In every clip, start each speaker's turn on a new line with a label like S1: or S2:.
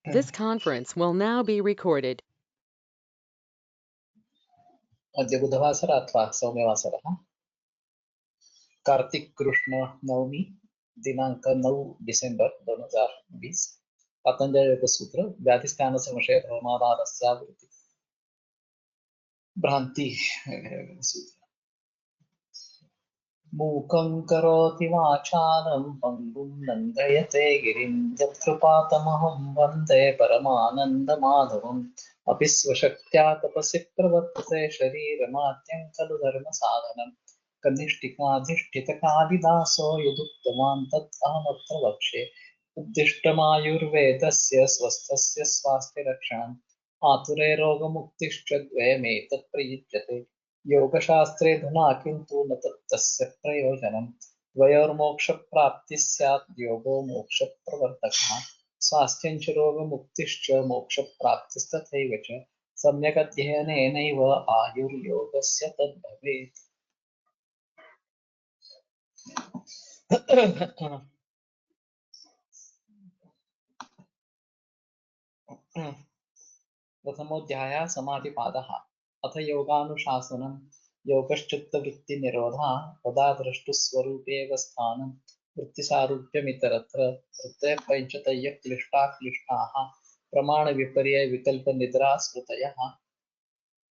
S1: This conference will now be recorded.
S2: अद्य बुधवासर अथवा सौम्यवासरः कार्तिक कृष्ण नवमी दिनांक 9 डिसेंबर 2020 पतंजलि योग सूत्र व्याधिस्थान संशय प्रमादारस्यावृत्ति भ्रांति सूत्र मूकं करोति वाचालं पंगुं नंदयते गिरिं यत्कृपातमहं वन्दे परमानन्दमाधवम् अपि स्वशक्त्या तपसि प्रवर्तते शरीरमाद्यं खलु धर्मसाधनम् कनिष्ठिकाधिष्ठितकालिदासो यदुक्तवान् तत् अहमत्र वक्ष्ये उद्दिष्टमायुर्वेदस्य स्वस्थस्य स्वास्थ्यरक्षणम् आतुरे रोगमुक्तिश्च द्वयमेतत् प्रयुज्यते योगशास्त्रे धुना किन्तु न तस्य प्रयोजनम् द्वयोर्मोक्षप्राप्तिः स्यात् योगो मोक्षप्रवर्तकः स्वास्थ्यं च रोगमुक्तिश्च मोक्षप्राप्तिस्तथैव च सम्यक् अध्ययनेनैव आयुर्योगस्य तद्भवेत्। प्रथमोऽध्यायः समाधिपादः अथ योगानुशासनं योगश्चित्तवृत्तिनिरोधः तदा द्रष्टुस्वरूपेव स्थानं वृत्तिसारूप्यमितरत्र वृत्तयः क्लिष्टाः प्रमाणविपर्ययविकल्पनिद्रा स्मृतयः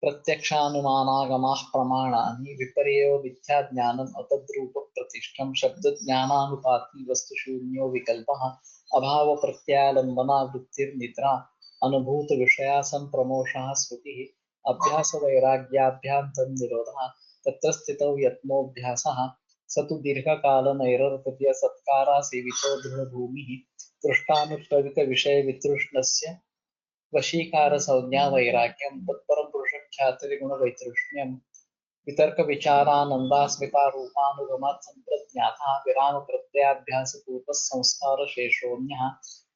S2: प्रत्यक्षानुमानागमाः प्रमाणानि विपर्ययो मिथ्याज्ञानम् अतद्रूपप्रतिष्ठं शब्दज्ञानानुपाती वस्तुशून्यो विकल्पः अभावप्रत्यालम्बना वृत्तिर्निद्रा अनुभूतविषया सम्प्रमोषः स्मृतिः अभ्यासवैराग्याभ्यां तन्निरोधः तत्र स्थितौ यत्नोऽभ्यासः स तु दीर्घकालनैरर्थ्यसत्कारासेवितो दृढभूमिः दृष्टानुश्रवितविषयवितृष्णस्य वशीकारसंज्ञा वैराग्यं तत्परं पुरुषख्यातिर्गुणवैतृष्ण्यं वितर्कविचारानन्दास्मितारूपानुगमात् सम्प्रज्ञातः विरामप्रत्ययाभ्यासपूर्वः संस्कारशेषोऽन्यः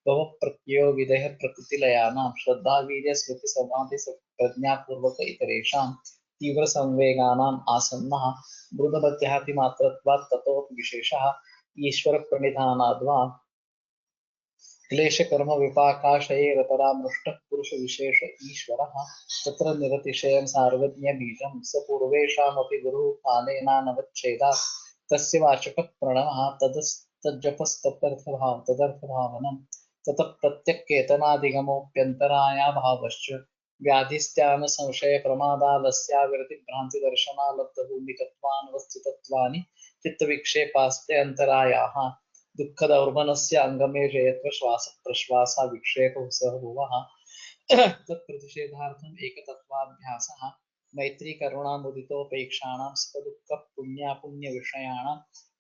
S2: भवप्रत्ययो विदेह प्रकृतिलयानां श्रद्धावीर्यस्मृतिसमाधिप्रज्ञापूर्वक इतरेषां तीव्रसंवेगानाम् आसन्नः मृदमध्यातिमात्रत्वात् ततोऽपि विशेषः ईश्वरप्रणिधानाद्वा क्लेशकर्म विपाकाशयैरपरामृष्टः पुरुषविशेष ईश्वरः तत्र निरतिशयं सार्वज्ञबीजं स पूर्वेषामपि गुरुः कालेनानवच्छेदात् तस्य वाचकः प्रणवः तदर्थभावनं ततः प्रत्यक्केतनादिगमोऽप्यन्तरायाभावश्च व्याधिस्त्यान संशय प्रमादालस्याविरतिभ्रान्तिदर्शनालब्धभूमिकत्वानवस्थितत्वानि चित्तविक्षेपास्ते अन्तरायाः दुःखदौर्बलस्य अङ्गमे जयत्व श्वास प्रश्वासा विक्षेपः सह भुवः तत्प्रतिषेधार्थम् एकतत्वाभ्यासः मैत्री करुणामुदितोपेक्षाणां सुखदुःख पुण्यापुण्यविषयाणां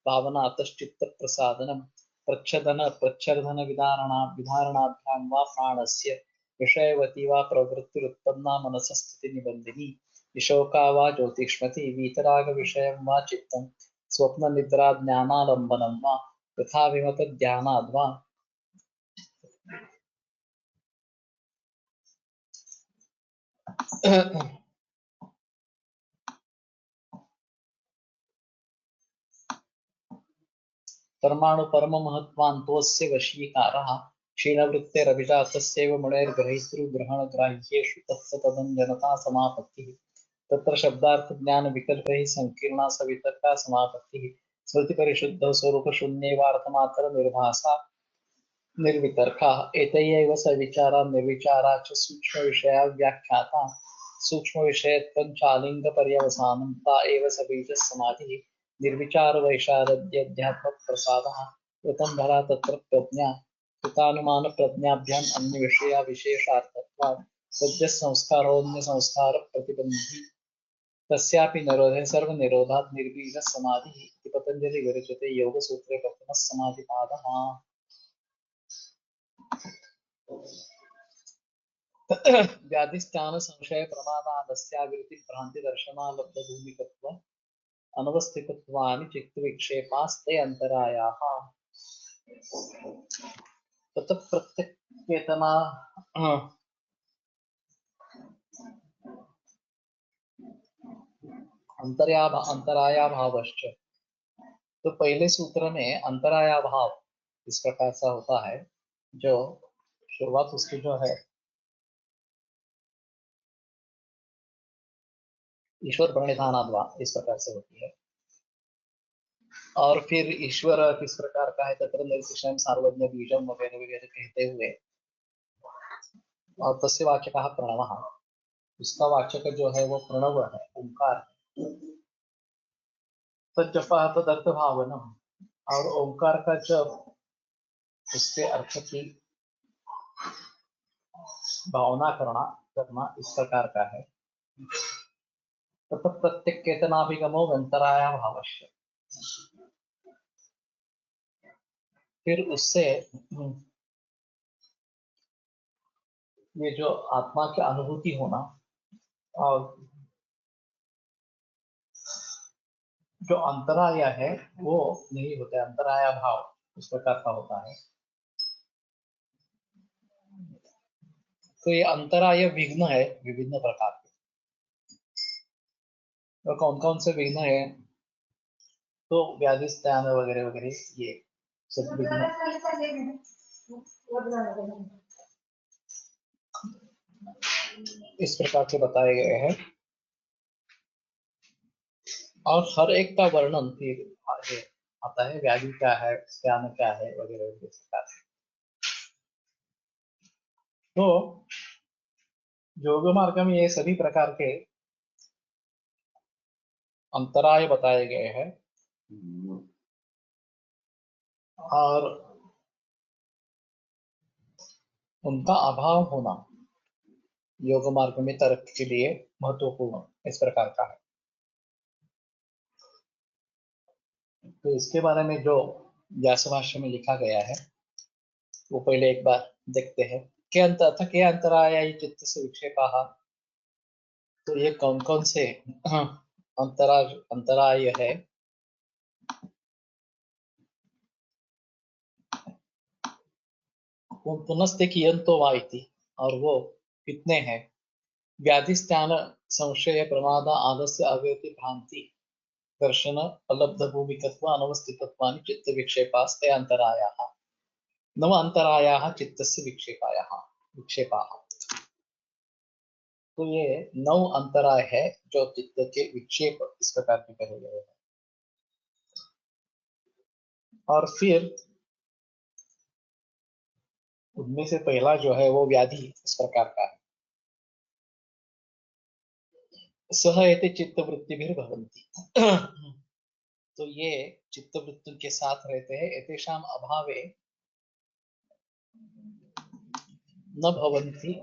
S2: भावनातश्चित्तप्रसादनं प्रच्छर्दन विधारणाभ्यां वा प्राणस्य विषयवती वा प्रवृत्तिरुत्पन्ना मनसस्थितिनिबन्धिनी विशोका वा ज्योतिष्मती वीतरागविषयं वा चित्तं स्वप्ननिद्राज्ञानालम्बनं वा तथा विमतज्ञानाद्वा परमाणु परममहत्त्वान्तोऽस्य वशीकारः क्षीणवृत्तेरभिजातस्यैव मुनेर्ग्रहीतृग्रहणग्राह्येषु तत्सतदञ्जनता समापत्तिः तत्र शब्दार्थज्ञानविकल्पैः सङ्कीर्णा सवितर्का समापत्तिः स्मृतिपरिशुद्धौ स्वरूपशून्यैवार्थमात्रनिर्भासा निर्वितर्का एतयैव सविचारा निर्विचारा च सूक्ष्मविषया व्याख्याता सूक्ष्मविषयत्वं चालिङ्गपर्यवसानं ता एव सबीजः समाधिः निर्विचारवैशारद्यध्यात्मप्रसादः कृतं भला तत्र प्रज्ञा कृतानुमानप्रज्ञाभ्याम् अन्यविषया विशेषार्थत्वात् सद्यः संस्कारोऽन्यसंस्कारप्रतिबन्धी तस्यापि निरोधे सर्वनिरोधात् निर्बीजः समाधिः इति पतञ्जलि विरचिते योगसूत्रे प्रथमः समाधिपादः। व्याधिस्थान संशय प्रमादालस्याविरति भ्रांति दर्शनालब्धभूमिकत्व अनवस्थितत्वानि चित्तविक्षेपास्ते अन्तरायाः ततः प्रत्यक्केतना अंतराया भावश्च। तो पहले सूत्र में अंतराया भाव इस प्रकार सा होता है जो शुरुआत उसकी जो है ईश्वर प्रणिधानाद्वा इस प्रकार से होती है। और फिर ईश्वर किस प्रकार का है, तत्र निर्दिशम सार्वज्ञ बीजम वगैरह वगैरह कहते हुए, और तस्य वाचकः प्रणवः, उसका वाचक जो है वो प्रणव है, ओंकार। तज्जपः तदर्थ भावनम, और ओंकार का जब उसके अर्थ की भावना करना इस प्रकार का है। ततः प्रत्येक केतनाभिगमो व्यंतराया भावश्य, फिर उससे ये जो आत्मा की अनुभूति होना और जो अंतराय है वो नहीं होता है, अंतराया भाव इस प्रकार का होता है। तो ये अंतराय विघ्न है विभिन्न प्रकार के। तो कौन कौन से विघ्न है, तो व्याधि स्थान वगैरह वगैरह, ये सब विघ्न इस प्रकार से बताए गए हैं। और हर एक का वर्णन फिर आगे आता है, व्याधि क्या है, स्थान क्या है, वगैरह वगैरह इस प्रकार से। तो योग मार्ग में ये सभी प्रकार के अंतराय बताए गए हैं। और उनका अभाव होना योग मार्ग में तर्क के लिए महत्वपूर्ण इस प्रकार का है। तो इसके बारे में जो व्यास भाष्य में लिखा गया है वो पहले एक बार देखते हैं। के अंतराय चित्त से विक्षेपा, तो ये कौन कौन से अंतराय है। पुनस्ते कियंतो वा इति, और वो कितने हैं। व्याधि स्थान संशय प्रमाद आलस्य अव्यक्ति भ्रांति दर्शन अलब्ध भूमिकत्व अनवस्थितत्वानि चित्त विक्षेपास्ते अंतरायाः। नव अंतरायाः चित्तस्य विक्षेपाः। तो ये 9 अंतराय है जो चित्त के विक्षेप इस प्रकार के कहे गए हैं। और फिर उनमें से पहला जो है वो व्याधि इस प्रकार का है। सह एते चित्तवृत्तिभिर्भवन्ति, तो ये चित्तवृत्ति के साथ रहते हैं। एतेषाम अभावे न भवन्ति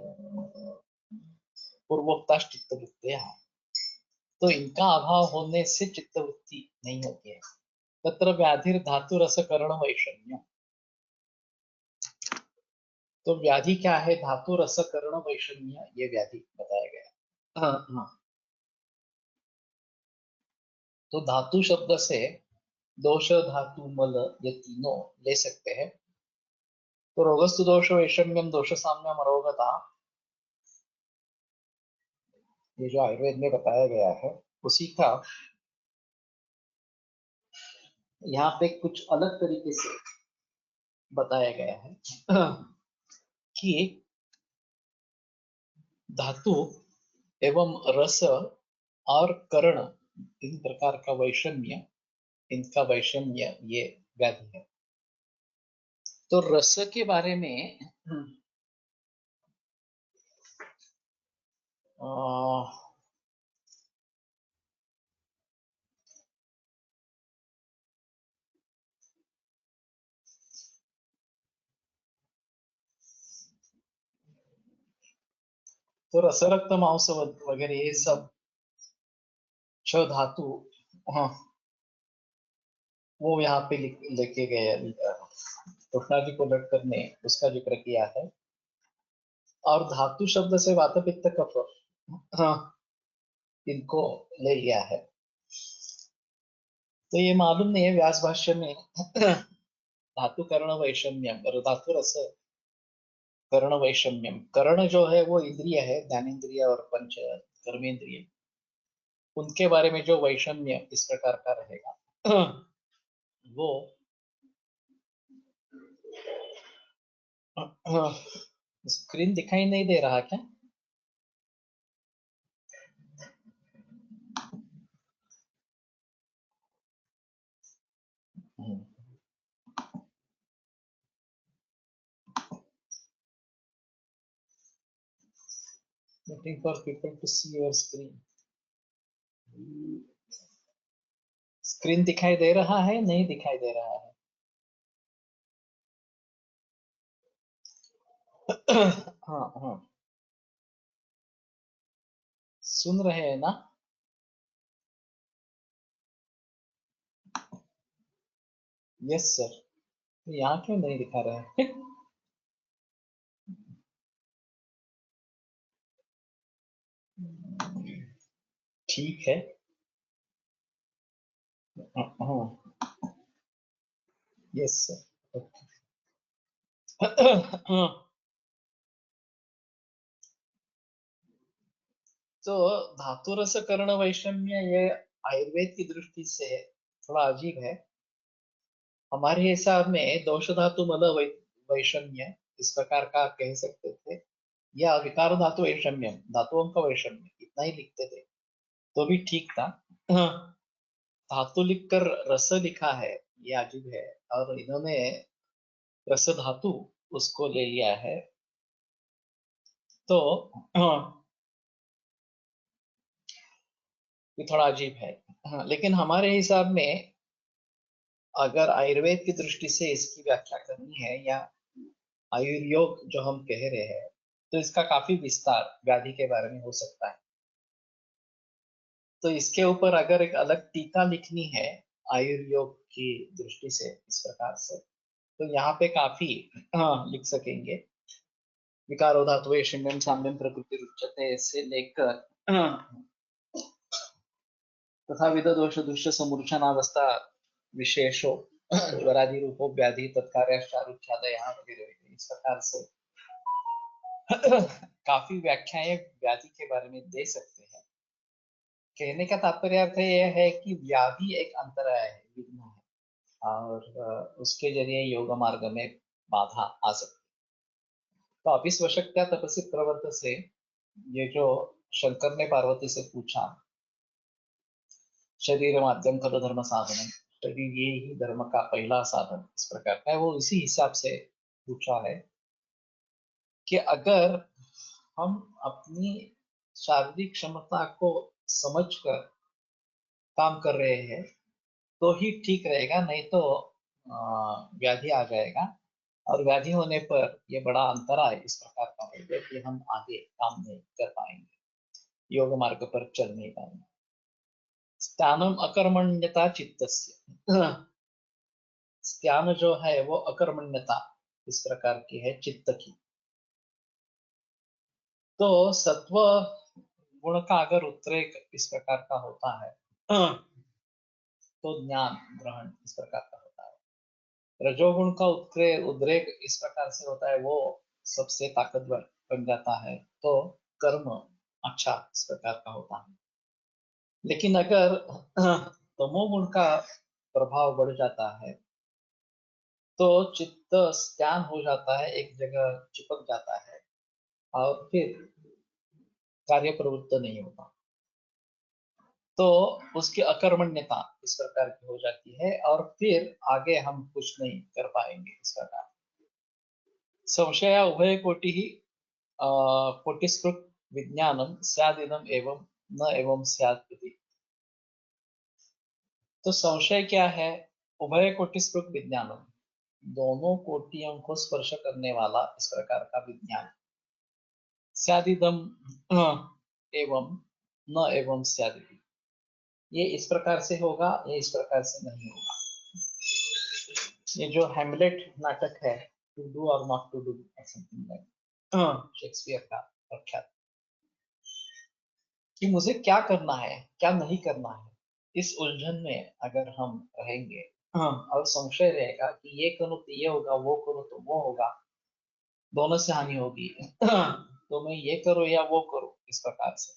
S2: पूर्वोक्ता चित्तवृत्तयः, तो इनका अभाव होने से चित्तवृत्ति नहीं होती है। तत्र व्याधिर धातु रस करण वैषम्य, तो व्याधि क्या है, धातु रस करण वैषम्य, ये व्याधि बताया गया। हाँ। तो धातु शब्द से दोष धातु मल ये तीनों ले सकते हैं। तो रोगस्तु दोष वैषम्यम दोष साम्यम अरोगता, ये जो आयुर्वेद में बताया गया है उसी का यहाँ पे कुछ अलग तरीके से बताया गया है कि धातु एवं रस और कर्ण इन प्रकार का वैषम्य, इनका वैषम्य ये व्याधि है। तो रस के बारे में तो रसरक्त मांस वगैरह ये सब छ धातु, हाँ, वो यहाँ पे लेके गए कृष्णा जी को लटकर ने उसका जिक्र किया है। और धातु शब्द से वात पित्त कफ, हाँ, इनको ले लिया है। तो ये मालूम नहीं है व्यास भाष्य में धातु कर्ण वैषम्यम और धातु रस कर्ण वैषम्यम, कर्ण जो है वो इंद्रिय है, ज्ञानेन्द्रिय और पंच कर्मेंद्रिय, उनके बारे में जो वैषम्य इस प्रकार का रहेगा वो स्क्रीन दिखाई नहीं दे रहा क्या? Waiting for people to see your screen. Screen दिखाई दे रहा है, नहीं दिखाई दे रहा है? हाँ हाँ, सुन रहे हैं ना? Yes sir. यहाँ क्यों नहीं दिखा रहे हैं? ठीक है। हाँ, यस सर। तो धातु रस कर्ण वैषम्य ये आयुर्वेद की दृष्टि से थोड़ा अजीब है। हमारे हिसाब में दोष धातु मल वैषम्य इस प्रकार का कह सकते थे, या विकार धातु वैषम्य, धातुओं का वैषम्य, इतना ही लिखते थे तो भी ठीक था। हाँ, धातु लिखकर रस लिखा है, ये अजीब है। और इन्होंने रस धातु उसको ले लिया है, तो हाँ, ये थोड़ा अजीब है। हाँ, लेकिन हमारे हिसाब में अगर आयुर्वेद की दृष्टि से इसकी व्याख्या करनी है, या आयुर्योग जो हम कह रहे हैं, तो इसका काफी विस्तार व्याधि के बारे में हो सकता है। तो इसके ऊपर अगर एक अलग टीका लिखनी है आयुर्योग की दृष्टि से इस प्रकार से, तो यहाँ पे काफी लिख सकेंगे। विकारो धातु शून्यम साम्यम प्रकृति रुच्यते से लेकर तथा विद दोष दुष्ट समूर्छनावस्था विशेषो ज्वरादि रूपो व्याधि तत्कार्याचारुच्छादय यहाँ वगैरह इस प्रकार से काफी व्याख्याएं व्याधि के बारे में दे सकते हैं। कहने का तात्पर्य अर्थ यह है कि व्याधि एक अंतराय है, विघ्न है, और उसके जरिए योग मार्ग में बाधा आ सकती है। तो अभिस्वशक्त्या तपसि प्रवर्त से ये जो शंकर ने पार्वती से पूछा, शरीर माध्यम खलु धर्म साधन, शरीर ये ही धर्म का पहला साधन इस प्रकार का है, वो इसी हिसाब से पूछा है कि अगर हम अपनी शारीरिक क्षमता को समझकर काम कर रहे हैं तो ही ठीक रहेगा, नहीं तो व्याधि आ जाएगा, और व्याधि होने पर ये बड़ा अंतराय इस प्रकार का होगा कि हम आगे काम नहीं कर पाएंगे, योग मार्ग पर चल नहीं पाएंगे। स्थानम अकर्मण्यता चित्तस्य, स्थान जो है वो अकर्मण्यता इस प्रकार की है चित्त की। तो सत्व गुण का अगर उद्रेक इस प्रकार का होता है तो ज्ञान ग्रहण इस प्रकार का होता है। रजोगुण का उद्रेक इस प्रकार से होता है, वो सबसे ताकतवर बन जाता है, तो कर्म अच्छा इस प्रकार का होता है। लेकिन अगर तमोगुण का प्रभाव बढ़ जाता है तो चित्त स्त्यान हो जाता है, एक जगह चिपक जाता है, और फिर कार्य प्रवृत्त नहीं होता, तो उसकी अकर्मण्यता इस प्रकार की हो जाती है, और फिर आगे हम कुछ नहीं कर पाएंगे इस प्रकार। संशय उभय कोटि ही कोटिस्कृत विज्ञानम स्यादिदम एवं न एवं स्यात् इति। तो संशय क्या है? उभय कोटिस्कृत विज्ञानम, दोनों कोटियों को स्पर्श करने वाला इस प्रकार का विज्ञान। स्यादिदम एवं न एवं स्यादिति, ये इस प्रकार से होगा, ये इस प्रकार से नहीं होगा। ये जो हैमलेट नाटक है, टू डू और not to do, something like, Shakespeare का प्रख्यात, कि मुझे क्या करना है क्या नहीं करना है, इस उलझन में अगर हम रहेंगे और संशय रहेगा कि ये करूँ तो ये होगा, वो करूँ तो वो होगा, दोनों से हानि होगी, तो मैं ये करूँ या वो करूँ इस प्रकार से,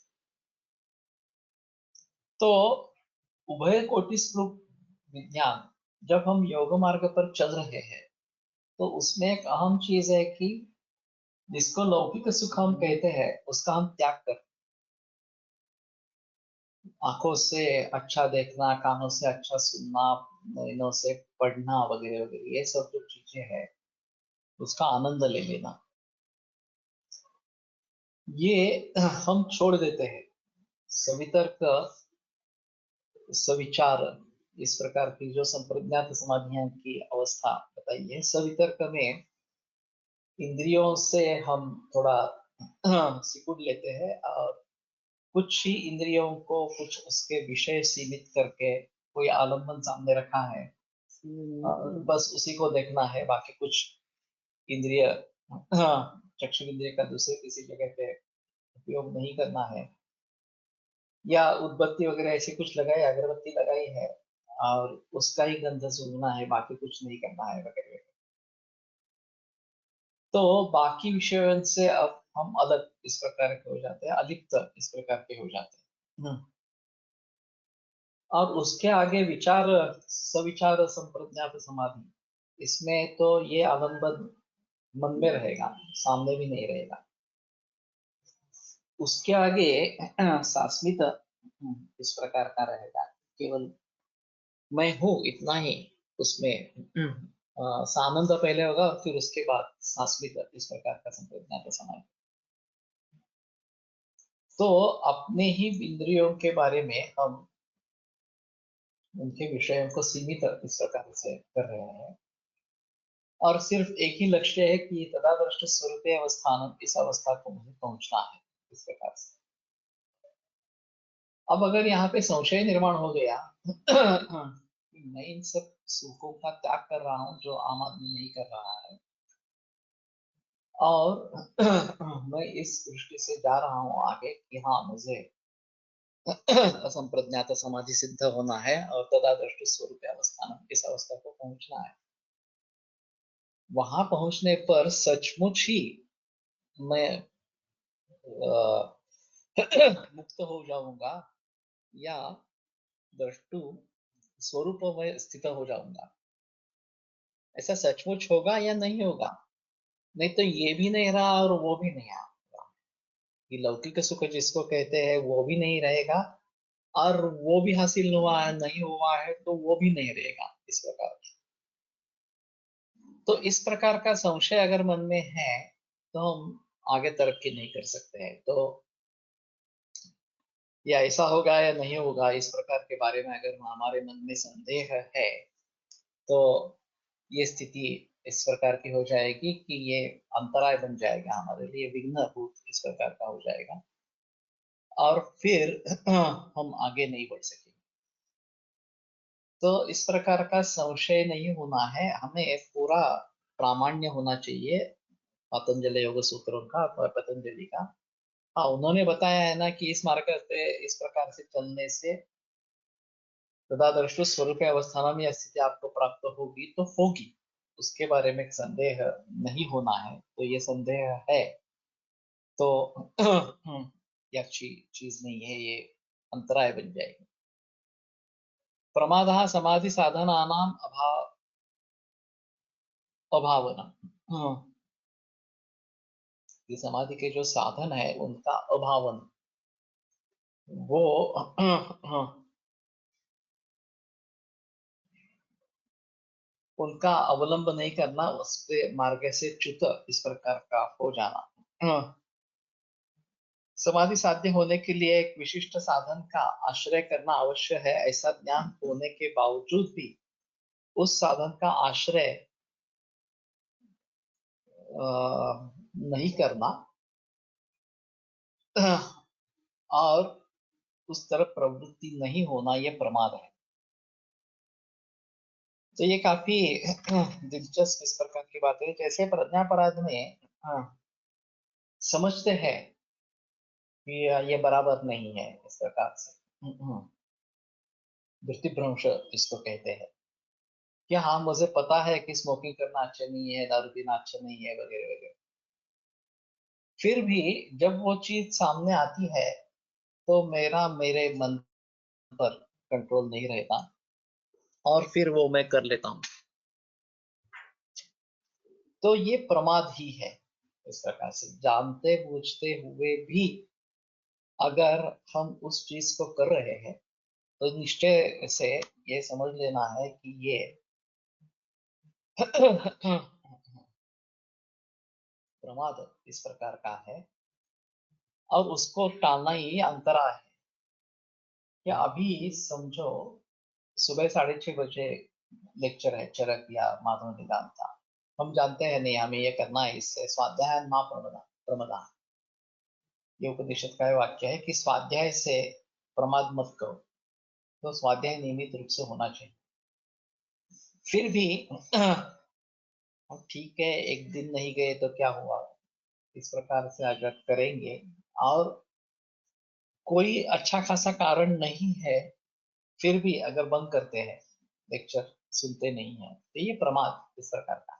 S2: तो उभय कोटि स्वरूप विज्ञान जब हम योग मार्ग पर चल रहे हैं तो उसमें एक अहम चीज है कि जिसको लौकिक सुख हम कहते हैं उसका हम त्याग करते हैं। आंखों से अच्छा देखना, कानों से अच्छा सुनना, नैनों से पढ़ना वगैरह वगैरह, ये सब जो चीजें हैं उसका आनंद ले लेना, ये हम छोड़ देते हैं। सवितर्क, सविचार, इस प्रकार की जो संप्रज्ञात समाधियां की अवस्था बताई है, सवितर्क में इंद्रियों से हम थोड़ा सिकुड़ लेते हैं और कुछ ही इंद्रियों को कुछ उसके विषय सीमित करके कोई आलम्बन सामने रखा है, बस उसी को देखना है, बाकी कुछ इंद्रिय, चक्षु इंद्रिय का दूसरे किसी जगह पे उपयोग नहीं करना है, या उदबत्ती वगैरह ऐसे कुछ लगाई, अगरबत्ती लगाई है और उसका ही गंध सूंघना है, बाकी कुछ नहीं करना है वगैरह। तो बाकी विषयों से अब हम अलग इस प्रकार के हो जाते हैं, अलिप्त इस प्रकार के हो जाते हैं। और उसके आगे विचार, सविचार संप्रज्ञात समाधि, इसमें तो ये आलम्बन मन में रहेगा, सामने भी नहीं रहेगा। उसके आगे सास्मित इस प्रकार का रहेगा, केवल मैं हूँ इतना ही उसमें। सानंद पहले होगा, फिर उसके बाद सास्मित इस प्रकार का संप्रज्ञात समाधि। तो अपने ही इंद्रियों के बारे में हम उनके विषयों को सीमित इस प्रकार से कर रहे हैं, और सिर्फ एक ही लक्ष्य है कि तदादृष्ट स्वरूप अवस्थान, इस अवस्था को मुझे पहुंचना है इस प्रकार से। अब अगर यहाँ पे संशय निर्माण हो गया कि मैं इन सब सुखों का त्याग कर रहा हूँ जो आम आदमी नहीं कर रहा है, और मैं इस दृष्टि से जा रहा हूँ आगे कि हाँ मुझे असंप्रज्ञात समाधि सिद्ध होना है और तदादृष्ट स्वरूप अवस्थान, इस अवस्था को पहुंचना है। वहां पहुंचने पर सचमुच ही मैं मुक्त हो जाऊंगा, या द्रष्टु स्वरूप में स्थित हो जाऊंगा, ऐसा सचमुच होगा या नहीं होगा? नहीं तो ये भी नहीं रहा और वो भी नहीं आ रहा, ये लौकिक सुख जिसको कहते हैं वो भी नहीं रहेगा, और वो भी हासिल हुआ है नहीं हुआ है तो वो भी नहीं रहेगा इस प्रकार। तो इस प्रकार का संशय अगर मन में है तो हम आगे तरक्की नहीं कर सकते हैं। तो या ऐसा होगा या नहीं होगा इस प्रकार के बारे में अगर हमारे मन में संदेह है, तो ये स्थिति इस प्रकार की हो जाएगी कि ये अंतराय बन जाएगा, हमारे लिए विघ्न भूत इस प्रकार का हो जाएगा, और फिर हम आगे नहीं बढ़ सकेंगे। तो इस प्रकार का संशय नहीं होना है, हमें पूरा प्रामाण्य होना चाहिए पतंजलि योग सूत्रों का, पतंजलि का। हाँ, उन्होंने बताया है ना कि इस मार्ग से, इस प्रकार से चलने से तदादृष्टु स्वरूप अवस्थान में यह स्थिति आपको प्राप्त होगी तो होगी, उसके बारे में संदेह नहीं होना है। तो ये संदेह है तो ये अच्छी चीज नहीं है, ये अंतराय बन जाएगी। प्रमादः समाधि साधनानाम अभावना, ये समाधि के जो साधन है उनका अभावन, वो उनका अवलंब नहीं करना, उसके मार्ग से च्युत इस प्रकार का हो जाना। समाधि साध्य होने के लिए एक विशिष्ट साधन का आश्रय करना आवश्य है, ऐसा ज्ञान होने के बावजूद भी उस साधन का आश्रय नहीं करना और उस तरफ प्रवृत्ति नहीं होना, यह प्रमाद है। तो ये काफी दिलचस्प इस प्रकार की बात है। जैसे प्रज्ञापराध में समझते हैं कि ये बराबर नहीं है इस प्रकार से, दृष्टिभ्रंश इसको कहते हैं कि हाँ मुझे पता है कि स्मोकिंग करना अच्छा नहीं है, दारू पीना अच्छा नहीं है वगैरह वगैरह, फिर भी जब वो चीज सामने आती है तो मेरे मन पर कंट्रोल नहीं रहता और फिर वो मैं कर लेता हूँ। तो ये प्रमाद ही है, इस प्रकार से जानते बूझते हुए भी अगर हम उस चीज को कर रहे हैं तो निश्चय से ये समझ लेना है कि ये प्रमाद इस प्रकार का है और उसको टालना ही अंतरा है। या अभी समझो सुबह 6:30 बजे लेक्चर है चरक या माधव निदान का। हम जानते हैं नहीं हमें ये करना है, इससे स्वाध्याय माँ प्रमदा प्रमदा, ये उपनिषद का वाक्य है कि स्वाध्याय से प्रमाद मत करो। तो स्वाध्याय नियमित रूप से होना चाहिए। फिर भी ठीक है, एक दिन नहीं गए तो क्या हुआ, इस प्रकार से अगर करेंगे और कोई अच्छा खासा कारण नहीं है फिर भी अगर बंद करते हैं, लेक्चर सुनते नहीं है, तो ये प्रमाद इस प्रकार का।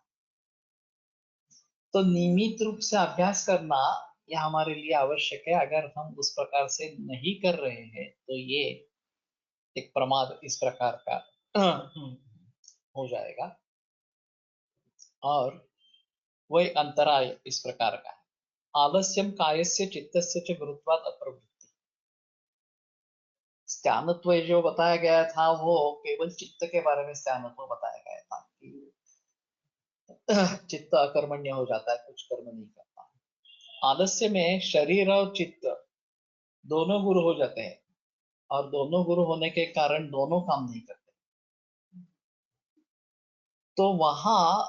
S2: तो नियमित रूप से अभ्यास करना यह हमारे लिए आवश्यक है। अगर हम उस प्रकार से नहीं कर रहे हैं तो ये एक प्रमाद इस प्रकार का हो जाएगा और वही अंतराय इस प्रकार का है। आलस्यम कायस्य चित्तस्य च गुरुत्वात् अप्रवृत्ति। स्थानत्व जो बताया गया था वो केवल चित्त के बारे में स्थानत्व बताया गया था कि चित्त अकर्मण्य हो जाता है, कुछ कर्म नहीं करता। आलस्य में शरीर और चित्त दोनों गुरु हो जाते हैं और दोनों गुरु होने के कारण दोनों काम नहीं करते। तो वहां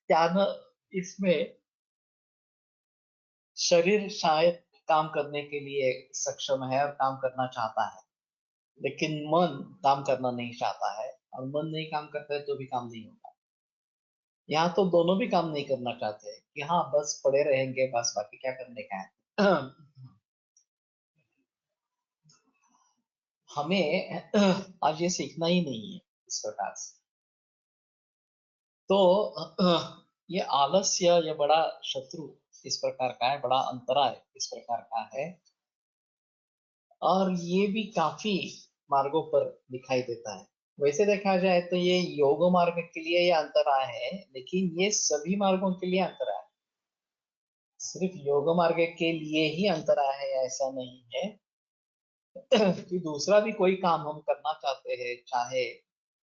S2: ध्यान, इसमें शरीर शायद काम करने के लिए सक्षम है और काम करना चाहता है, लेकिन मन काम करना नहीं चाहता है और मन नहीं काम करता है तो भी काम नहीं होगा। यहाँ तो दोनों भी काम नहीं करना चाहते हैं कि हाँ बस पड़े रहेंगे, बस बाकी क्या करने का है। हमें आज ये सीखना ही नहीं है इस प्रकार से। तो ये आलस्य ये बड़ा शत्रु इस प्रकार का है, बड़ा अंतराय इस प्रकार का है और ये भी काफी मार्गों पर दिखाई देता है। वैसे देखा जाए तो ये योग मार्ग के लिए ये अंतराय है, लेकिन ये सभी मार्गों के लिए अंतराय है। सिर्फ योग मार्ग के लिए ही अंतराय है ऐसा नहीं है कि दूसरा भी कोई काम हम करना चाहते हैं, चाहे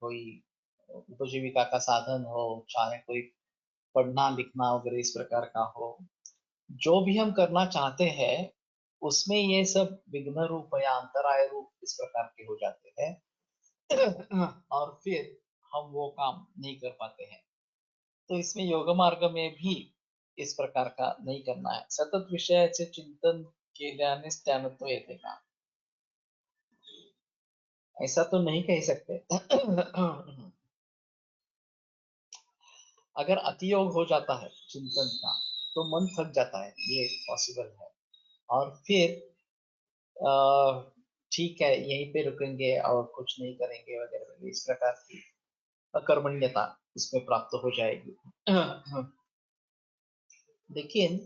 S2: कोई उपजीविका का साधन हो, चाहे कोई पढ़ना लिखना वगैरह इस प्रकार का हो, जो भी हम करना चाहते हैं उसमें ये सब विघ्न रूप या अंतराय रूप इस प्रकार के हो जाते हैं और फिर हम वो काम नहीं कर पाते हैं। तो इसमें योग मार्ग में भी इस प्रकार का नहीं करना है। सतत विषयाचे चिंतन केल्यानेच ज्ञानत्व येते का, ऐसा तो नहीं कह सकते। अगर अतियोग हो जाता है चिंतन का तो मन थक जाता है, ये पॉसिबल है। और फिर ठीक है यहीं पे रुकेंगे और कुछ नहीं करेंगे वगैरह वगैरह, इस प्रकार की अकर्मण्यता इसमें प्राप्त हो जाएगी। लेकिन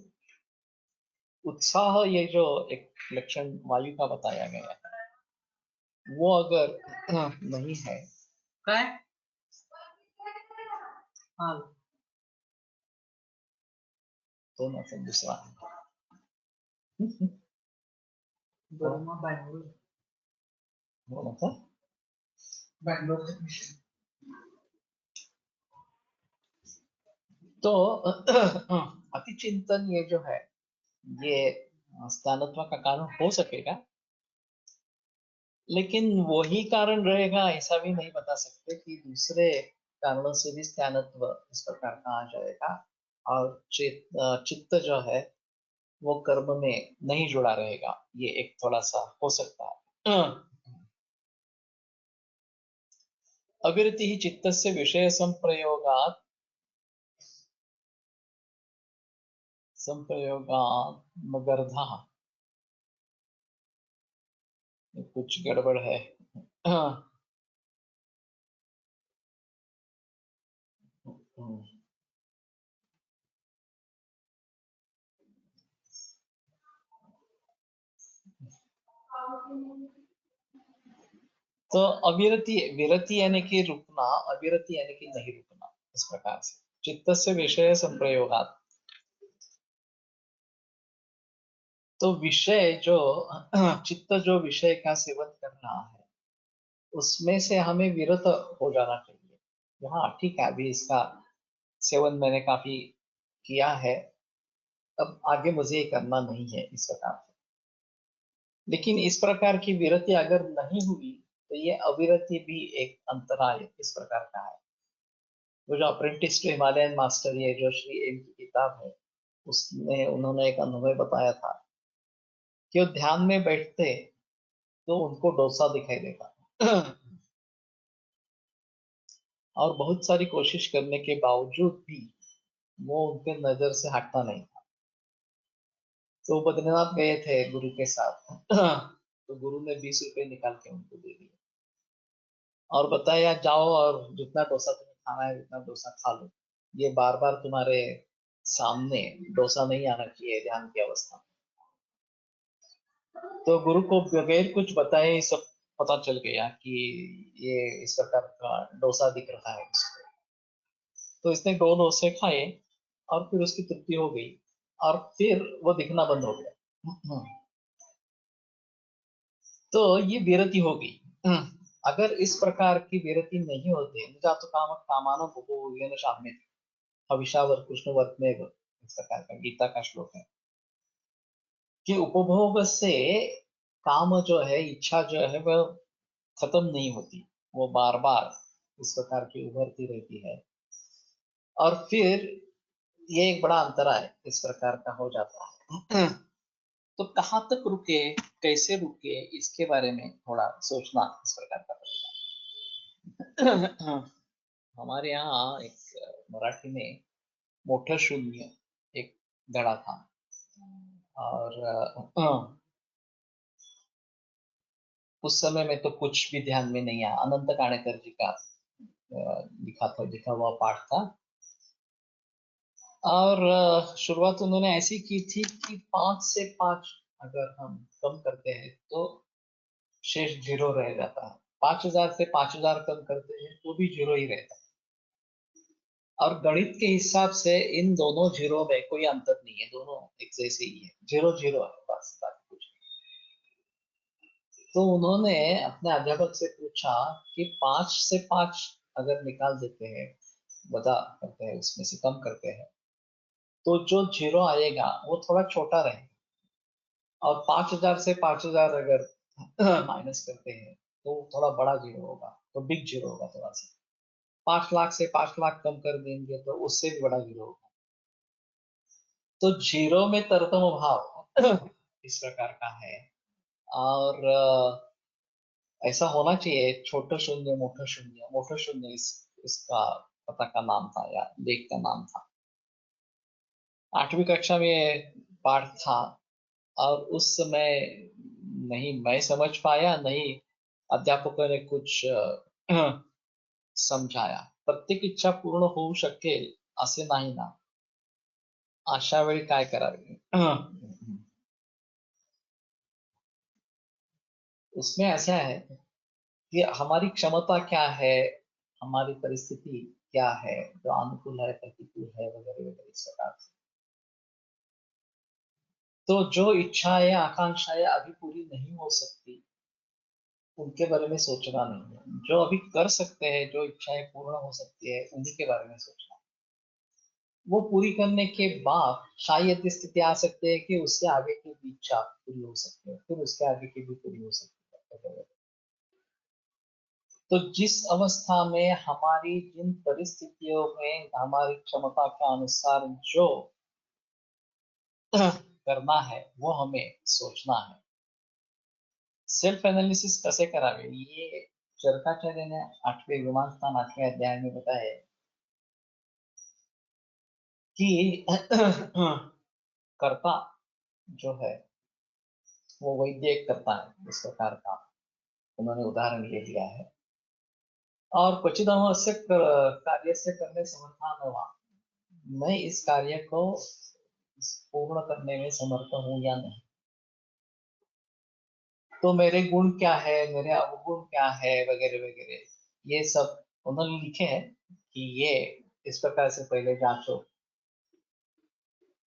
S2: उत्साह ये जो एक लक्षण वायु का बताया गया है वो अगर नहीं है काय हाँ तो मतलब दूसरा बरोमा बैंगलोर वो मतलब बैंगलोर तो अति चिंतन ये जो है ये स्थानत्व का कारण हो सकेगा, लेकिन वही कारण रहेगा ऐसा भी नहीं बता सकते कि दूसरे कारणों से भी स्थानत्व इस प्रकार का आ जाएगा और चित्त जो है वो कर्म में नहीं जुड़ा रहेगा, ये एक थोड़ा सा हो सकता है। अविरति ही चित्तस्य विषय संप्रयोगात् संप्रयोगात् मगर्धः, कुछ गड़बड़ है। तो अविरति, विरति यानी कि रुकना, अविरति यानी कि नहीं रुकना, इस प्रकार से चित्त से विषय संप्रयोगात तो विषय जो चित्त जो विषय का सेवन कर रहा है उसमें से हमें विरत हो जाना चाहिए। हाँ ठीक है, अभी इसका सेवन मैंने काफी किया है, अब आगे मुझे ये करना नहीं है इस प्रकार से। लेकिन इस प्रकार की विरति अगर नहीं हुई तो ये अविरति भी एक अंतराय इस प्रकार का है। वो जो अप्रेंटिस टू हिमालयन मास्टर, ये जो श्री एम की किताब है, उसमें उन्होंने एक अनुभव बताया था कि वो ध्यान में बैठते तो उनको डोसा दिखाई देता और बहुत सारी कोशिश करने के बावजूद भी वो उनके नजर से हटता नहीं था। तो वो बद्रीनाथ गए थे गुरु के साथ तो गुरु ने 20 रुपए निकाल के उनको दे दिए और बताया जाओ और जितना डोसा तुम्हें खाना है उतना डोसा खा लो, ये बार बार तुम्हारे सामने डोसा नहीं आना चाहिए ध्यान की अवस्था में। तो गुरु को बगैर कुछ बताए ही सब पता चल गया कि ये इस प्रकार का डोसा दिख रहा है इसको। तो इसने 2 डोसे खाए और फिर उसकी तृप्ति हो गई और फिर वो दिखना बंद हो गया। तो ये विरति हो गई। अगर इस प्रकार की विरति नहीं होती, मुझे तो काम कामानो भोगो शाम में हविषावर कृष्ण वर्त में इस प्रकार का गीता का श्लोक है कि उपभोग से काम जो है, इच्छा जो है वह खत्म नहीं होती, वो बार बार इस प्रकार की उभरती रहती है और फिर ये एक बड़ा अंतराय इस प्रकार का हो जाता है। तो कहाँ तक रुके, कैसे रुके, इसके बारे में थोड़ा सोचना इस प्रकार का पड़ेगा। हमारे यहाँ एक मराठी में मोठं शून्य एक धड़ा था और उस समय में तो कुछ भी ध्यान में नहीं आया। अनंत काणेकर जी का लिखा हुआ पाठ था और शुरुआत उन्होंने ऐसी की थी कि 5 से 5 अगर हम कम करते हैं तो शेष 0 रह जाता है, 5,000 से 5,000 कम करते हैं तो भी 0 ही रहता है। और गणित के हिसाब से इन दोनों 0 में कोई अंतर नहीं है, दोनों एक जैसे ही है, 0 0 है बस, बाकी कुछ नहीं। तो उन्होंने अपने अध्यापक से पूछा कि 5 से 5 अगर निकाल देते हैं, बता करते हैं, उसमें से कम करते हैं, तो जो 0 आएगा वो थोड़ा छोटा रहेगा और 5,000 से 5,000 अगर माइनस करते हैं तो थोड़ा बड़ा 0 होगा, तो बिग 0 होगा थोड़ा सा। 5 लाख से 5 लाख कम कर देंगे तो उससे भी बड़ा 0 होगा। तो 0 में तरतम भाव इस प्रकार का है और ऐसा होना चाहिए, छोटा शून्य मोटा शून्य, मोटा शून्य इसका पता का नाम था या लेख का नाम था। 8वीं कक्षा में पाठ था और उस समय नहीं मैं समझ पाया, नहीं अध्यापकों ने कुछ समझाया। प्रत्येक इच्छा पूर्ण होऊ शकेल असे नाही ना, अशा वेळी काय करावे। उसमें ऐसा है कि हमारी क्षमता क्या है, हमारी परिस्थिति क्या है, जो अनुकूल है प्रतिकूल है वगैरह वगैरह इस प्रकार से। तो जो इच्छाएं आकांक्षाएं अभी पूरी नहीं हो सकती उनके बारे में सोचना नहीं है, जो अभी कर सकते हैं, जो इच्छाएं पूर्ण हो सकती है उन्हीं के बारे में सोचना। वो पूरी करने के बाद शायद स्थिति आ सकती है कि उससे आगे की भी इच्छा पूरी हो सकती है, फिर उसके आगे की भी पूरी हो सकती है। तो जिस अवस्था में हमारी जिन परिस्थितियों में हमारी क्षमता के अनुसार जो करना है वो हमें सोचना है। सेल्फ एनालिसिस कैसे करावे, ये चरकाचार्य ने 8वें विमान स्थान 8वें अध्याय में बताया कि कर्ता जो है वो वैद्य एक करता है इस प्रकार का उन्होंने उदाहरण ले लिया है। और क्वचित अवश्य कार्य से करने समर्थान हुआ, मैं इस कार्य को पूर्ण करने में समर्थ हूँ या नहीं, तो मेरे गुण क्या है, मेरे अवगुण क्या है वगैरह वगैरह, ये सब उन्होंने लिखे हैं कि ये इस प्रकार से पहले जांचो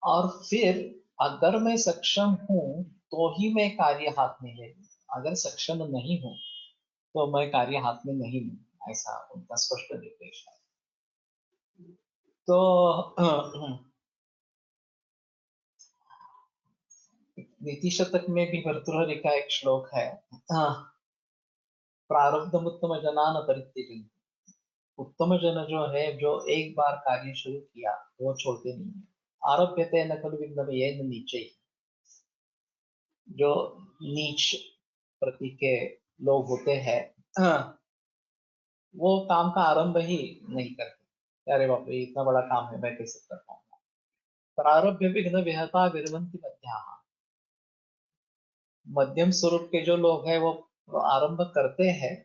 S2: और फिर अगर मैं सक्षम हूं तो ही मैं कार्य हाथ में ले लूं, अगर सक्षम नहीं हूं तो मैं कार्य हाथ में नहीं लूं, ऐसा उनका स्पष्ट निर्देश है। तो नीति शतक में भी भर्तृहरि का एक श्लोक है, प्रारब्धम उत्तम जनान परित्यजन्ति। उत्तम जन जो है, जो एक बार कार्य शुरू किया वो छोड़ते नहीं है। आरभ्यते न खलु विघ्नम येन नीचैः। जो नीच प्रति के लोग होते हैं, वो काम का आरंभ ही नहीं करते। अरे बाप रे, इतना बड़ा काम है, मैं कैसे कर पाऊंगा। प्रारब्ध विघ्न विहता विरमन्ति मध्याः। मध्यम स्वरूप के जो लोग हैं वो आरंभ करते हैं,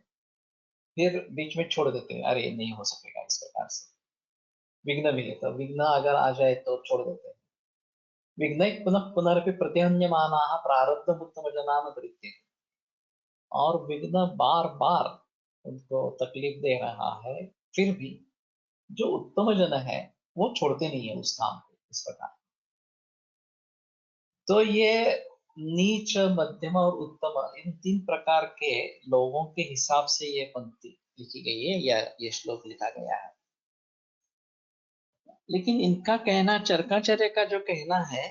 S2: फिर बीच में छोड़ देते हैं, अरे नहीं हो सकेगा इस प्रकार से। विघ्न भी है, तो विघ्न अगर आ जाए तो छोड़ देते हैं। विघ्न पुनः पुनरपि प्रतिहन्यमानाः प्रारब्धम् उत्तमजनान् परित्यज्य। और विघ्न बार बार उनको तकलीफ दे रहा है, फिर भी जो उत्तम जन है वो छोड़ते नहीं है उस काम को, इस प्रकार। तो ये नीच, मध्यम और उत्तम, इन तीन प्रकार के लोगों के हिसाब से ये पंक्ति लिखी गई है या ये श्लोक लिखा गया है। लेकिन इनका कहना, चरकाचार्य का जो कहना है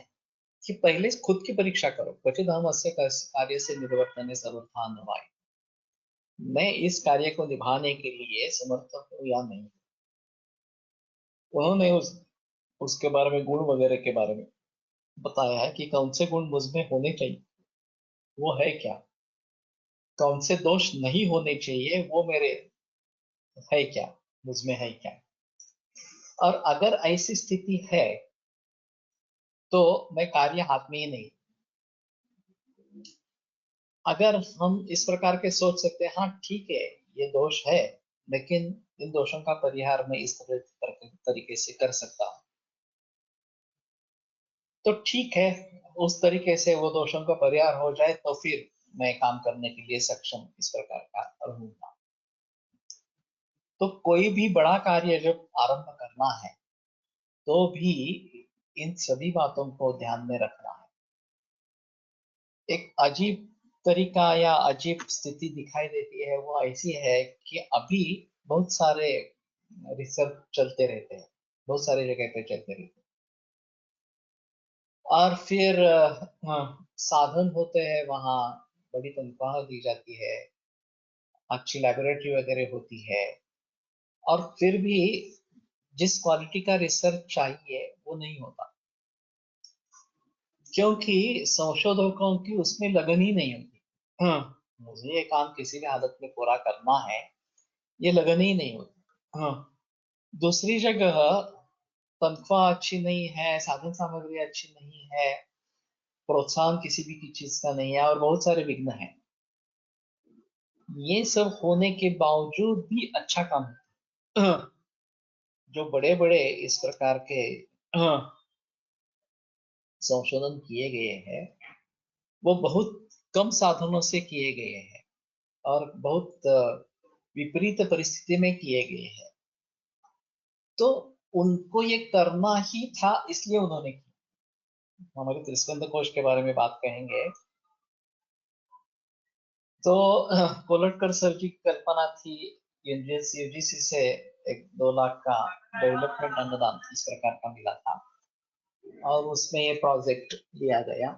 S2: कि पहले खुद की परीक्षा करो, क्वचिद हम अस्य कार्य से निर्वर्तने समर्थान नवाय। मैं इस कार्य को निभाने के लिए समर्थ हूं या नहीं। उन्होंने उसके बारे में, गुण वगैरह के बारे में बताया है कि कौन से गुण मुझ में होने चाहिए, वो है क्या, कौन से दोष नहीं होने चाहिए, वो मेरे है क्या, मुझ में है क्या। और अगर ऐसी स्थिति है तो मैं कार्य हाथ में ही नहीं। अगर हम इस प्रकार के सोच सकते हैं, हाँ ठीक है ये दोष है, लेकिन इन दोषों का परिहार मैं इस तरीके से कर सकता हूँ, तो ठीक है, उस तरीके से वो दोषों का परिहार हो जाए तो फिर मैं काम करने के लिए सक्षम इस प्रकार का रहूंगा। तो कोई भी बड़ा कार्य जब आरंभ करना है तो भी इन सभी बातों को ध्यान में रखना है। एक अजीब तरीका या अजीब स्थिति दिखाई देती है, वो ऐसी है कि अभी बहुत सारे रिसर्च चलते रहते हैं, बहुत सारी जगह पे चलते रहते हैं, और फिर साधन होते हैं वहाँ, बड़ी तनख्वाह दी जाती है, अच्छी लेबोरेटरी वगैरह होती है, और फिर भी जिस क्वालिटी का रिसर्च चाहिए वो नहीं होता, क्योंकि संशोधकों की उसमें लगन ही नहीं होती। मुझे ये काम किसी भी हालत में पूरा करना है, ये लगन ही नहीं होती। दूसरी जगह तनख्वाह अच्छी नहीं है, साधन सामग्री अच्छी नहीं है, प्रोत्साहन किसी भी की चीज का नहीं है, और बहुत सारे विघ्न हैं। ये सब होने के बावजूद भी अच्छा काम है। जो बड़े बड़े इस प्रकार के संशोधन किए गए हैं, वो बहुत कम साधनों से किए गए हैं और बहुत विपरीत परिस्थिति में किए गए हैं। तो उनको ये करना ही था, इसलिए उन्होंने किया। हमारे त्रिस्कंद कोश के बारे में बात कहेंगे तो कोलटकर सर की कल्पना थी, यूजीसी से एक 2 लाख का डेवलपमेंट अनुदान इस प्रकार का मिला था, और उसमें ये प्रोजेक्ट लिया गया,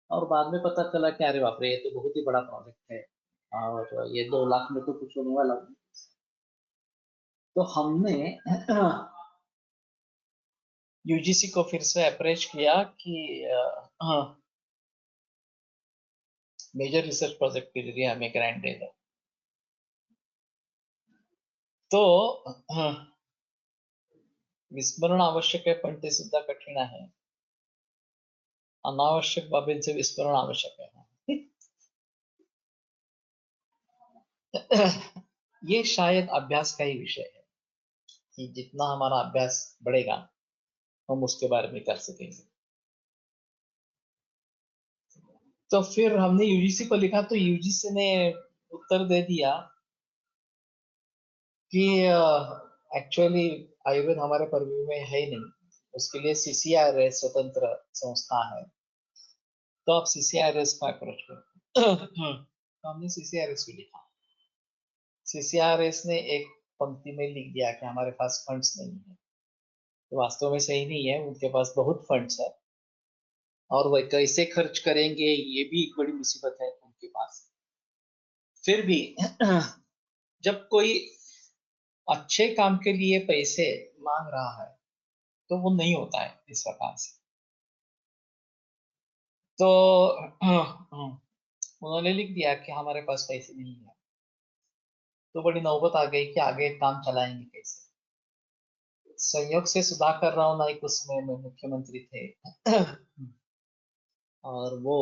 S2: और बाद में पता चला कि अरे बाप रे, ये तो बहुत ही बड़ा प्रोजेक्ट है और ये 2 लाख में तो कुछ होने वाला नहीं। तो हमने यूजीसी को फिर से अप्रोच किया कि मेजर रिसर्च प्रोजेक्ट के लिए हमें ग्रांट दे दो। तो विस्मरण आवश्यक आहे पण ते सुद्धा कठीण आहे। अनावश्यक बाबींचे विस्मरण आवश्यक आहे। ये शायद अभ्यास का ही विषय है कि जितना हमारा अभ्यास बढ़ेगा हम उसके बारे में कर सकेंगे। तो फिर हमने यूजीसी को लिखा, तो यूजीसी ने उत्तर दे दिया कि एक्चुअली आयुर्वेद हमारे परव्यू में है ही नहीं, उसके लिए CCRS स्वतंत्र संस्था है, तो आप CCRS को अप्रोच करो। तो हमने CCRS को लिखा। CCRS ने एक पंक्ति में लिख दिया कि हमारे पास फंड्स नहीं है। तो वास्तव में सही नहीं है, उनके पास बहुत फंड्स है और वह कैसे खर्च करेंगे ये भी एक बड़ी मुसीबत है उनके पास। फिर भी जब कोई अच्छे काम के लिए पैसे मांग रहा है तो वो नहीं होता है इस प्रकार से। तो उन्होंने लिख दिया कि हमारे पास पैसे नहीं है। तो बड़ी नौबत आ गई कि आगे काम चलाएंगे कैसे। संयोग से सुधाकर राव नाईक उस समय में मुख्यमंत्री थे। और वो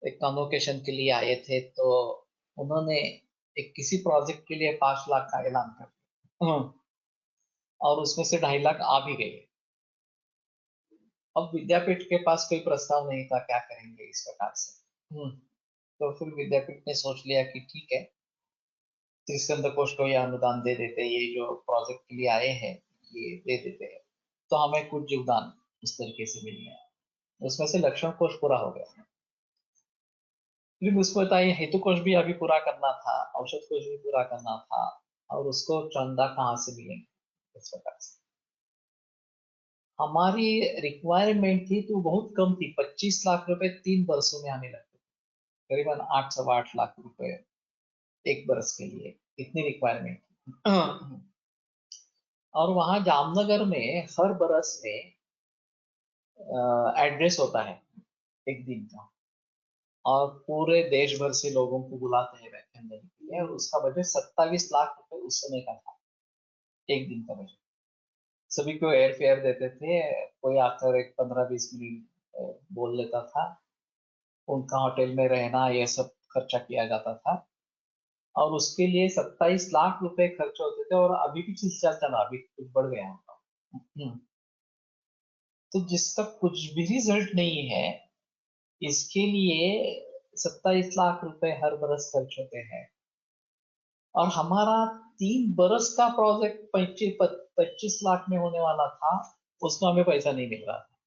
S2: एक कन्वोकेशन के लिए आए थे, तो उन्होंने एक किसी प्रोजेक्ट के लिए 5 लाख का ऐलान कर दिया। और उसमें से 2.5 लाख आ भी गए। अब विद्यापीठ के पास कोई प्रस्ताव नहीं था, क्या करेंगे इस प्रकार से। तो फिर विद्यापीठ ने सोच लिया कि ठीक है, त्रिस्कंद कोश को यह अनुदान दे देते, ये जो प्रोजेक्ट के लिए आए हैं ये दे देते हैं, तो हमें कुछ योगदान उस तरीके से मिल गया। उसमें से लक्षण कोश पूरा हो गया। फिर उसको बताइए, हेतु कोश भी अभी पूरा करना था, औषध कोश भी पूरा करना था, और उसको चंदा कहाँ से मिलेंगे इस प्रकार से। हमारी रिक्वायरमेंट थी तो बहुत कम थी, 25 लाख रुपए 3 वर्षों में हमें लगते थे, करीबन 8 सवा 8 लाख रुपए एक बरस के लिए, इतनी रिक्वायरमेंट थी। और वहां जामनगर में हर बरस में एड्रेस होता है एक दिन का, और पूरे देश भर से लोगों को बुलाते हैं व्याख्यान देने के लिए, और उसका बजट 27 लाख रुपए उस समय का था, एक दिन का बजट। सभी को एयर फेयर देते थे, कोई आकर एक 15-20 मिनट बोल लेता था, उनका होटल में रहना ये सब खर्चा किया जाता था, और उसके लिए 27 लाख रुपए खर्च होते थे। और अभी भी सिलसिला चला, अभी कुछ बढ़ गया होगा। तो जिसका कुछ भी रिजल्ट नहीं है, इसके लिए 27 लाख रुपए हर बरस खर्च होते हैं। और हमारा 3 बरस का प्रोजेक्ट 25 लाख में होने वाला था, उसमें हमें पैसा नहीं मिल रहा था।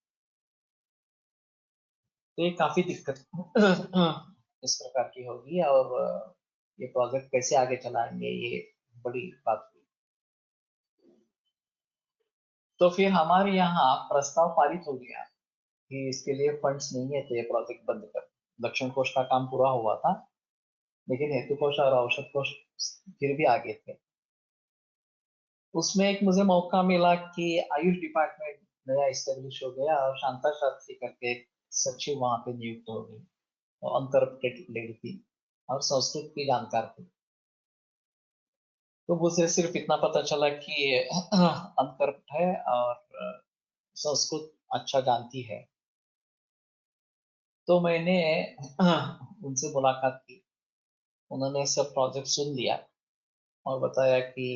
S2: तो ये काफी दिक्कत इस प्रकार की होगी, और ये प्रोजेक्ट कैसे आगे चलाएंगे ये बड़ी बात हुई। तो फिर हमारे यहाँ प्रस्ताव पारित हो गया कि इसके लिए फंड्स नहीं है, तो ये प्रोजेक्ट बंद कर। दक्षिण कोष का काम पूरा हुआ था, लेकिन हेतु कोष और औषध कोष फिर भी आगे थे। उसमें एक मुझे मौका मिला कि आयुष डिपार्टमेंट नया इस्टेब्लिश हो गया, और शांता शास्त्री करके एक सचिव वहां पे नियुक्त हो गई, और अनकरप्टेड लेडी थी और संस्कृत की जानकार थी। तो मुझे सिर्फ इतना पता चला कि अनकरप्ट है और संस्कृत अच्छा जानती है। तो मैंने उनसे मुलाकात की। उन्होंने सब प्रोजेक्ट सुन लिया और बताया कि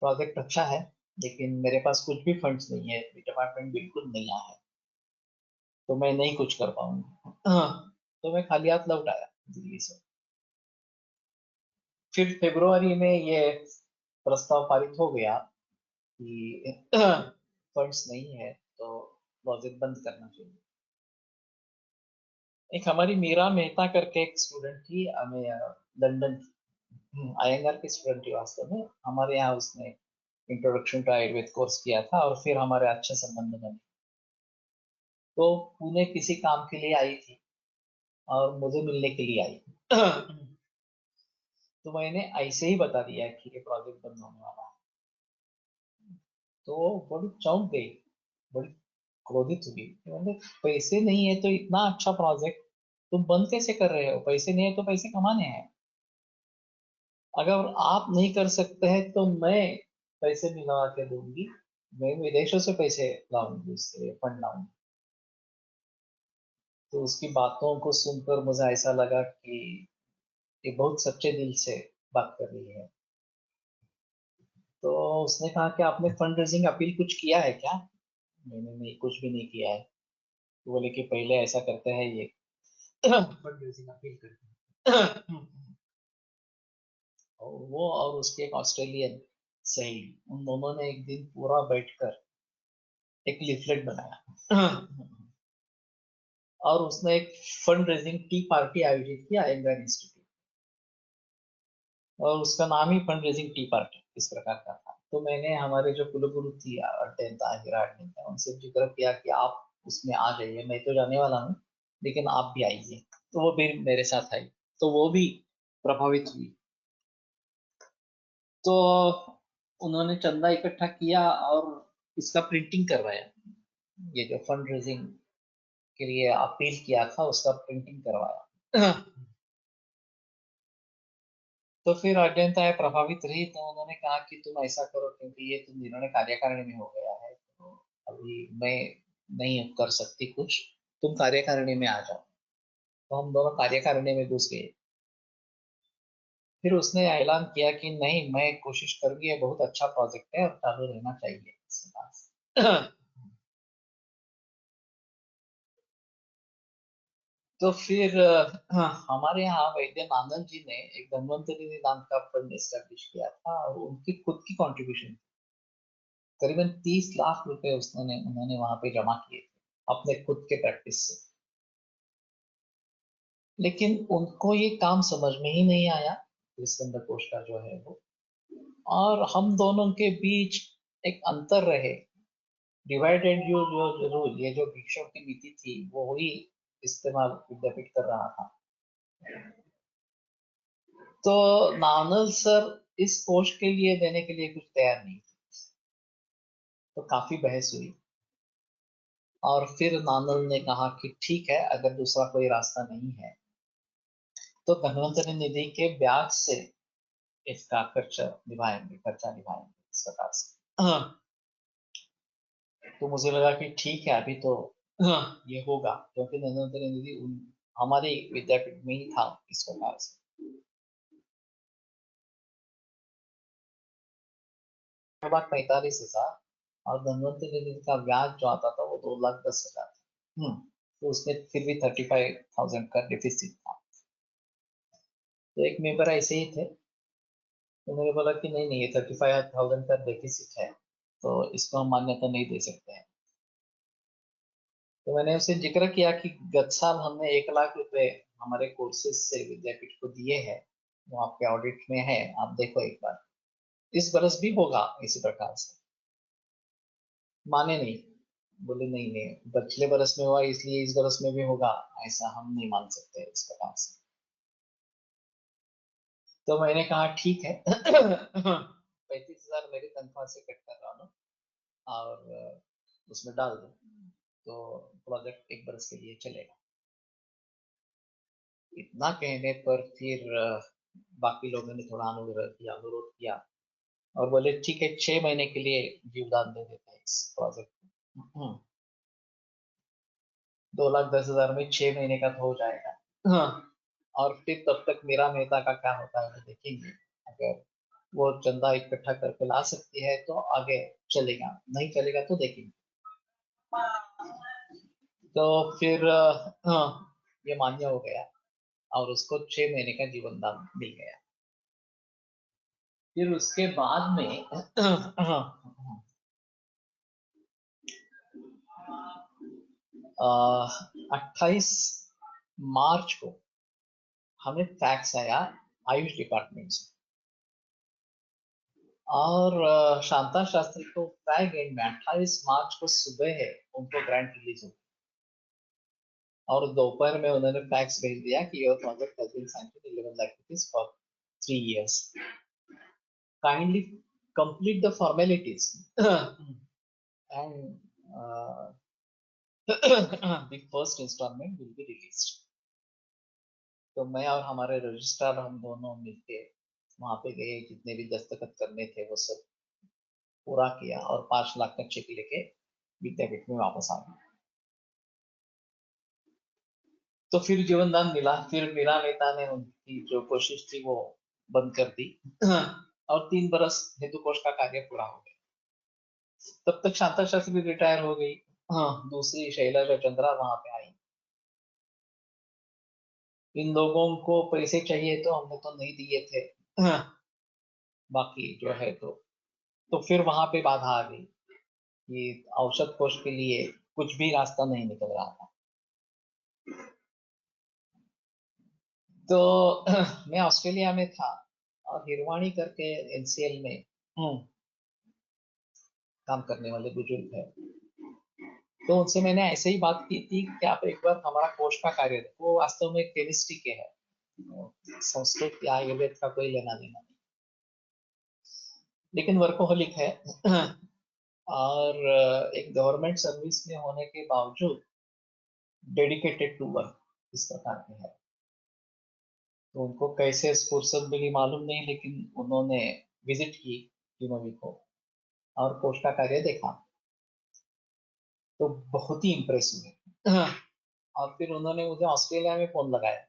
S2: प्रोजेक्ट अच्छा है, लेकिन मेरे पास कुछ भी फंड्स नहीं है, डिपार्टमेंट बिल्कुल नया है, तो मैं नहीं कुछ कर पाऊंगा। तो मैं खाली हाथ लौट आया दिल्ली से। फिर फरवरी में ये प्रस्ताव पारित हो गया कि फंड्स नहीं है तो प्रोजेक्ट बंद करना चाहिए। एक हमारी मीरा मेहता करके एक स्टूडेंट थी, हमें लंदन आयंगार की स्टूडेंट थी वास्तव में, हमारे यहाँ उसने इंट्रोडक्शन टू आयुर्वेद कोर्स किया था, और फिर हमारे अच्छे संबंध बने। तो पुणे किसी काम के लिए आई थी और मुझे मिलने के लिए आई। तो मैंने ऐसे ही बता दिया कि ये प्रोजेक्ट बंद होने वाला है। तो बड़ी चौंक गई, बड़ी क्रोधित हुई। मतलब पैसे नहीं है तो इतना अच्छा प्रोजेक्ट तुम बंद कैसे कर रहे हो? पैसे नहीं है तो पैसे कमाने हैं। अगर आप नहीं कर सकते हैं तो मैं पैसे मिलवा के दूंगी, मैं विदेशों से पैसे लाऊंगी, उससे फंड लाऊंगी। तो उसकी बातों को सुनकर मुझे ऐसा लगा कि ये बहुत सच्चे दिल से बात कर रही है। तो उसने कहा कि आपने फंड रेजिंग अपील कुछ किया है क्या? मैंने नहीं, कुछ भी नहीं किया है। तो बोले कि पहले ऐसा करते हैं, ये फंड रेजिंग अपील करते हैं। और वो और उसके एक ऑस्ट्रेलियन सहेली, उन दोनों ने एक दिन पूरा बैठकर एक लीफलेट बनाया और उसने एक फंड रेजिंग टी पार्टी आयोजित किया इंडियन इंस्टीट्यूट, और उसका नाम ही फंड रेजिंग टी पार्टी इस प्रकार का था। तो मैंने हमारे जो कुलगुरु थी अत्यंता हिराड ने, उनसे जिक्र किया कि आप उसमें आ जाइए, मैं तो जाने वाला हूँ लेकिन आप भी आइए। तो वो भी मेरे साथ आई, तो वो भी प्रभावित हुई। तो उन्होंने चंदा इकट्ठा किया और इसका प्रिंटिंग करवाया। ये जो फंड रेजिंग के लिए अपील किया था उसका प्रिंटिंग करवाया तो फिर अजंता प्रभावित रही, तो उन्होंने कहा कि तुम ऐसा करो, क्योंकि ये तुम दिनों ने कार्यकारिणी में हो गया है, तो अभी मैं नहीं कर सकती कुछ, तुम कार्यकारिणी में आ जाओ। तो हम दोनों कार्यकारिणी में घुस गए। फिर उसने ऐलान किया कि नहीं, मैं कोशिश करूंगी, ये बहुत अच्छा प्रोजेक्ट है और चालू रहना चाहिए इसके पास तो फिर हमारे यहाँ वैद्य आनंद जी ने एक धन्वंतरी निदान का फंड एस्टेब्लिश किया था, और उनकी खुद की कंट्रीब्यूशन करीबन 30 लाख रुपए उन्होंने वहां पे जमा किए थे अपने खुद के प्रैक्टिस से। लेकिन उनको ये काम समझ में ही नहीं आया, स्कंद कोश का जो है वो, और हम दोनों के बीच एक अंतर रहे, डिवाइडेड जो रूल, ये जो भिक्षुओं की नीति थी वो ही इस्तेमाल विद्यापीठ कर रहा था। तो नानल सर इस कोष के लिए देने के लिए कुछ तैयार नहीं थे। तो काफी बहस हुई, और फिर नानल ने कहा कि ठीक है, अगर दूसरा कोई रास्ता नहीं है तो धन्वंतरी निधि के ब्याज से इसका खर्चा निभाएंगे इस प्रकार से। तो मुझे लगा कि ठीक है, अभी तो ये होगा, क्योंकि धन्वंतरी निधि हमारे विद्यापीठ में ही था इस प्रकार से। बात 45,000, और धन्वंतरी निधि का ब्याज जो आता था वो 2,10,000 था। तो उसमें फिर भी 35,000 का डिफिसिट था। तो एक मेंबर ऐसे ही थे, तो मैंने बोला कि नहीं नहीं, ये 35,000 का डेफिसिट है, तो इसको हम मान्यता नहीं दे सकते हैं। तो मैंने उसे जिक्र किया कि गत साल हमने 1 लाख रुपए हमारे कोर्सेज से विद्यापीठ को दिए हैं, वो आपके ऑडिट में है, आप देखो एक बार, इस बरस भी होगा इसी प्रकार से। माने नहीं, बोले नहीं नहीं, पिछले बरस में हुआ इसलिए इस बरस में भी होगा, ऐसा हम नहीं मान सकते इस प्रकार से। तो मैंने कहा ठीक है 35,000 मेरी तनख्वाह से कट कर रहा हूँ और उसमें डाल दो, तो प्रोजेक्ट एक बरस के लिए चलेगा। इतना कहने पर फिर बाकी लोगों ने थोड़ा अनुरोध किया और बोले ठीक है, 6 महीने के लिए जीवदान दे देते हैं इस प्रोजेक्ट में। 2,10,000 में 6 महीने का तो हो जाएगा। और फिर तब तक मेरा मेहता का क्या होता है वो देखेंगे। अगर वो चंदा इकट्ठा करके ला सकती है तो आगे चलेगा, नहीं चलेगा तो देखेंगे। तो फिर ये मान्य हो गया और उसको 6 महीने का जीवन दान मिल गया। फिर उसके बाद में 28 मार्च को हमें फैक्स आया आयुष डिपार्टमेंट से, और शांता शास्त्री को फ्रैग एंड में 28 मार्च को सुबह है उनको ग्रांट रिलीज हो, और दोपहर में उन्होंने फैक्स भेज दिया कि your project has been sanctioned 11 lakh rupees for 3 years, kindly complete the formalities and the first instalment will be released. तो मैं और हमारे रजिस्ट्रार हम दोनों मिलके वहां पे गए, जितने भी दस्तखत करने थे वो सब पूरा किया और 5 लाख का चेक लेके विद्यापीठ में वापस आ गए। तो फिर जीवन दान मिला, फिर मीरा मेहता ने उनकी जो कोशिश थी वो बंद कर दी और 3 बरस हेतु कोष का कार्य पूरा हो गया। तब तक शांता शास्त्री रिटायर हो गई। हाँ, दूसरी शैलजा चंद्रा वहां पे आई। इन लोगों को पैसे चाहिए तो हमने तो नहीं दिए थे। हाँ, बाकी जो है तो फिर वहां पे बाधा आ गई। कि औषध कोष के लिए कुछ भी रास्ता नहीं निकल रहा था। तो मैं ऑस्ट्रेलिया में था और हिरवाणी करके एनसीएल में काम करने वाले बुजुर्ग है, तो उनसे मैंने ऐसे ही बात की थी कि आप एक बार हमारा कोष का कार्य, वो वास्तव में केमिस्ट्री के है, संस्कृत या आयुर्वेद का कोई लेना देना नहीं, लेकिन वर्कोहोलिक है और एक गवर्नमेंट सर्विस में होने के बावजूद डेडिकेटेड टू वर्क इस प्रकार के है। तो उनको कैसे फुर्सत मिली मालूम नहीं, लेकिन उन्होंने विजिट की टीमोवी को और कोष का कार्य देखा, तो बहुत ही इम्प्रेस हुए। और फिर उन्होंने मुझे ऑस्ट्रेलिया में फोन लगाया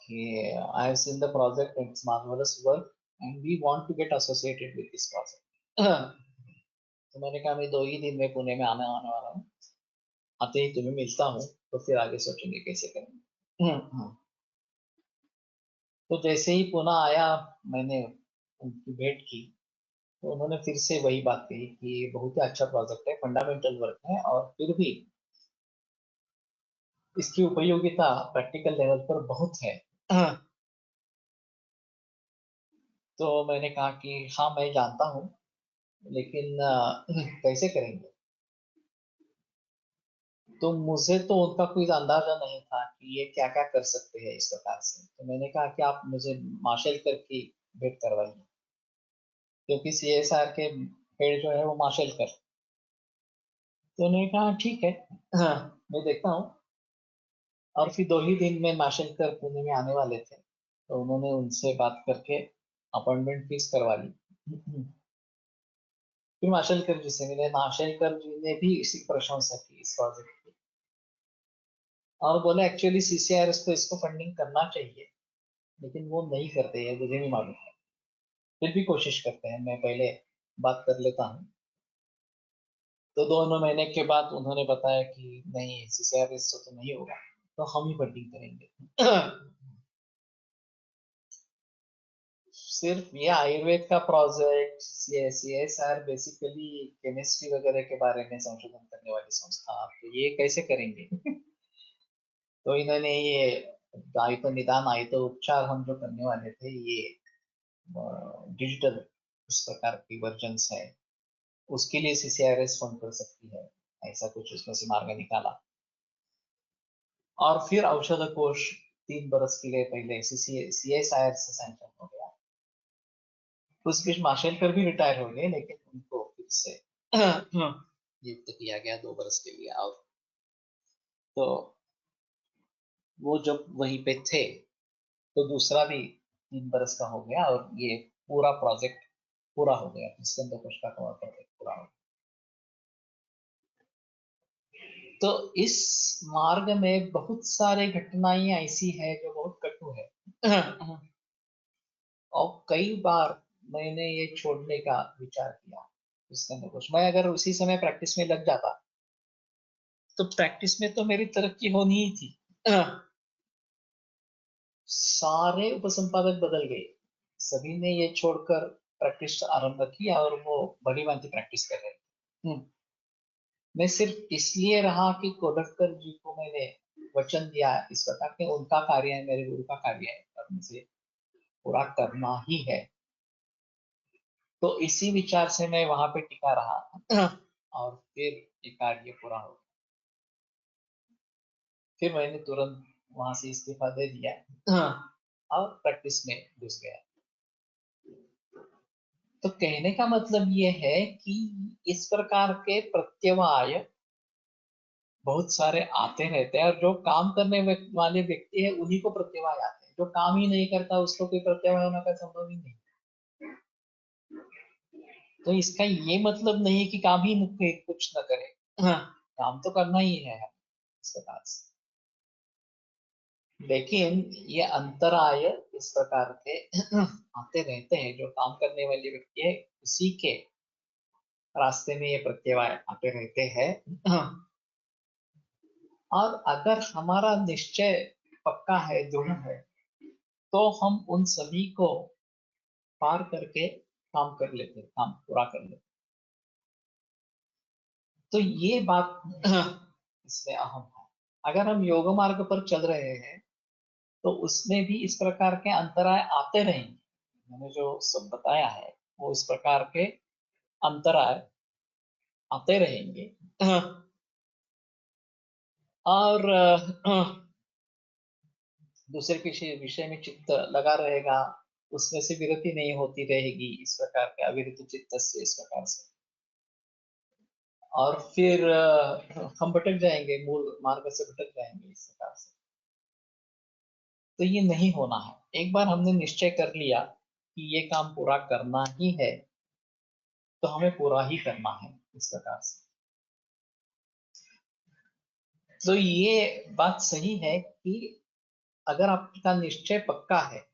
S2: कि I have seen the project, it's marvellous work and we want to get associated with this project. तो मैंने कहा मैं 2 ही दिन में पुणे में आने वाला हूँ, आते ही तुम्हें मिलता हूँ, तो फिर आगे सोचेंगे कैसे करेंगे। तो जैसे ही पुणे आया, मैंने उनकी भेंट की, तो उन्होंने फिर से वही बात कही कि ये बहुत ही अच्छा प्रोजेक्ट है, फंडामेंटल वर्क है, और फिर भी इसकी उपयोगिता प्रैक्टिकल लेवल पर बहुत है। तो मैंने कहा कि हाँ मैं जानता हूँ, लेकिन कैसे करेंगे। तो मुझे तो उनका कोई अंदाजा नहीं था कि ये क्या क्या कर सकते हैं इस प्रकार से। तो मैंने कहा कि आप मुझे मार्शल कर की भेंट करवाइए, क्योंकि सीएसआर के हेड जो है वो मार्शल कर। तो उन्होंने कहा ठीक है, हाँ मैं देखता हूँ। और फिर 2 ही दिन में मार्शल कर पुणे में आने वाले थे, तो उन्होंने उनसे बात करके अपॉइंटमेंट फिक्स करवा ली। फिर मार्शल कर जी से मिले, मार्शल कर जी ने भी इसी प्रशंसा की इस प्रोजेक्ट की, और बोले एक्चुअली सीसीआरएस को इसको फंडिंग करना चाहिए, लेकिन वो नहीं करते हैं, मुझे भी मालूम है, फिर भी कोशिश करते हैं, मैं पहले बात कर लेता हूँ। तो 2 महीने के बाद उन्होंने बताया कि नहीं, सीसीआरएस तो नहीं होगा, तो हम ही फंडिंग करेंगे। सिर्फ ये आयुर्वेद का प्रोजेक्ट, सीएसआर बेसिकली केमिस्ट्री वगैरह के बारे में संशोधन करने वाली संस्था, तो ये कैसे करेंगे। तो इन्होंने ये आयुत निदान, आयुत उपचार हम जो करने वाले थे, ये डिजिटल उस प्रकार की वर्जन्स है, उसके लिए सीसीआरएस फंड कर सकती है, ऐसा कुछ उसमें से मार्ग निकाला। और फिर औषध कोष 3 बरस के लिए पहले सीएसआईआर से सैंक्शन हो गया। उस बीच मार्शल भी रिटायर हो गए, लेकिन उनको फिर से नियुक्त किया गया 2 बरस के लिए। और तो वो जब वहीं पे थे, तो दूसरा भी 3 बरस का हो गया, और ये पूरा प्रोजेक्ट पूरा हो गया, स्कंद कोश का प्रोजेक्ट पूरा हो गया। तो इस मार्ग में बहुत सारे घटनाएं ऐसी है जो बहुत कटु है। और कई बार मैंने ये छोड़ने का विचार किया स्कंद कोश। मैं अगर उसी समय प्रैक्टिस में लग जाता, तो प्रैक्टिस में तो मेरी तरक्की होनी ही थी। सारे उपसंपादक बदल गए, सभी ने ये छोड़कर प्रैक्टिस आरंभ की, और वो भली भांति प्रैक्टिस कर रहे थे। मैं सिर्फ इसलिए रहा कि कोडटकर जी को मैंने वचन दिया इस प्रकार के, उनका कार्य है, मेरे गुरु का कार्य है, और मुझे पूरा करना ही है। तो इसी विचार से मैं वहां पे टिका रहा। और फिर ये कार्य पूरा हो गया। फिर मैंने तुरंत वहां से इस्तीफा दे दिया और प्रैक्टिस में घुस गया। तो कहने का मतलब ये है कि इस प्रकार के प्रत्यवाय बहुत सारे आते रहते हैं, और जो काम करने वाले व्यक्ति है उन्हीं को प्रत्यवाय आते हैं। जो काम ही नहीं करता उसको कोई प्रत्यवाय होने का संभव ही नहीं। तो इसका ये मतलब नहीं है कि काम ही कुछ न करे। हाँ, काम तो करना ही है इस प्रकार से। लेकिन ये अंतराय इस प्रकार के आते रहते हैं, जो काम करने वाले व्यक्ति है उसी के रास्ते में ये प्रत्यवाय आते रहते हैं। और अगर हमारा निश्चय पक्का है, दृढ़ है, तो हम उन सभी को पार करके काम कर लेते, काम पूरा कर लेते। तो ये बात इसमें अहम है। अगर हम योग मार्ग पर चल रहे हैं तो उसमें भी इस प्रकार के अंतराय आते रहेंगे। मैंने जो सब बताया है वो इस प्रकार के अंतराय आते रहेंगे। और दूसरे किसी विषय में चित्त लगा रहेगा, उसमें से विरति नहीं होती रहेगी, इस प्रकार के अविरत चित्त से, इस प्रकार से। और फिर हम भटक जाएंगे, मूल मार्ग से भटक जाएंगे इस प्रकार से। तो ये नहीं होना है। एक बार हमने निश्चय कर लिया कि ये काम पूरा करना ही है, तो हमें पूरा ही करना है इस प्रकार से। तो ये बात सही है कि अगर आपका निश्चय पक्का है,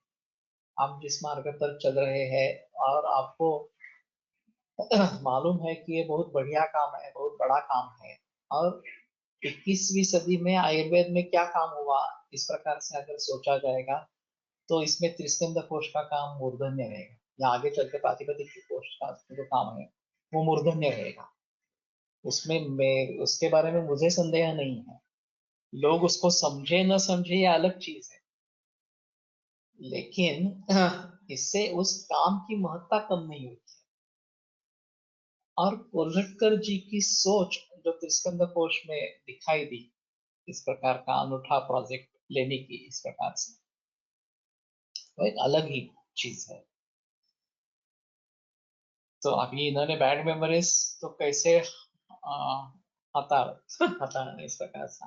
S2: आप जिस मार्ग पर चल रहे हैं और आपको मालूम है कि ये बहुत बढ़िया काम है, बहुत बड़ा काम है, और 21वीं सदी में आयुर्वेद में क्या काम हुआ, इस प्रकार से अगर सोचा जाएगा तो इसमें त्रिस्कंद कोश का काम मूर्धन्य रहेगा, या आगे चलकर प्रातिपदिक कोश का जो काम है वो मूर्धन्य रहेगा। उसमें मैं उसके बारे में मुझे संदेह नहीं है। लोग उसको समझे न समझे ये अलग चीज है, लेकिन इससे उस काम की महत्ता कम नहीं होती। और कोल्हटकर जी की सोच जो त्रिस्कंद कोश में दिखाई दी, इस प्रकार का अनूठा प्रोजेक्ट लेने की, इस प्रकार से, वो एक अलग ही चीज है। तो अभी इन्होंने बैड मेमोरीज तो कैसे हता हता इस प्रकार से।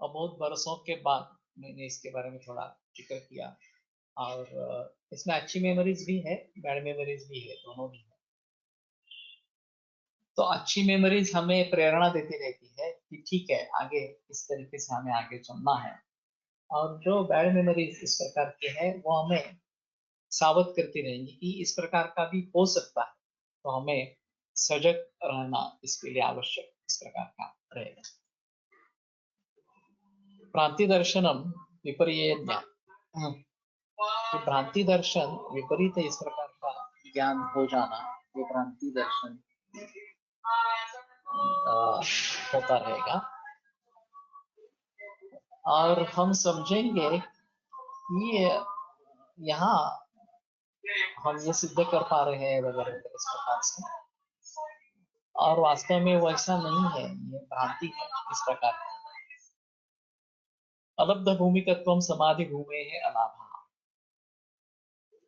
S2: और बहुत बरसों के बाद मैंने इसके बारे में थोड़ा जिक्र किया। और इसमें अच्छी मेमोरीज भी है, बैड मेमोरीज भी है, दोनों भी है। तो अच्छी मेमोरीज हमें प्रेरणा देती रहती है कि ठीक है, आगे इस तरीके से हमें आगे चलना है। और जो बैड मेमोरीज इस प्रकार की है वो हमें सावध करती रहेंगी कि इस प्रकार का भी हो सकता है, तो हमें सजग रहना इसके लिए आवश्यक इस प्रकार का रहेगा। भ्रांति दर्शनम विपर्यय, तो भ्रांति दर्शन विपरीत इस प्रकार का ज्ञान हो जाना, ये भ्रांति दर्शन होता रहेगा। और हम समझेंगे कि यहाँ हम ये सिद्ध कर पा रहे हैं वगैरह इस प्रकार से, और वास्तव में वैसा नहीं है, ये भ्रांति है इस प्रकार की। अलब्ध भूमिकत्वम समाधि भूमि है अलाभा,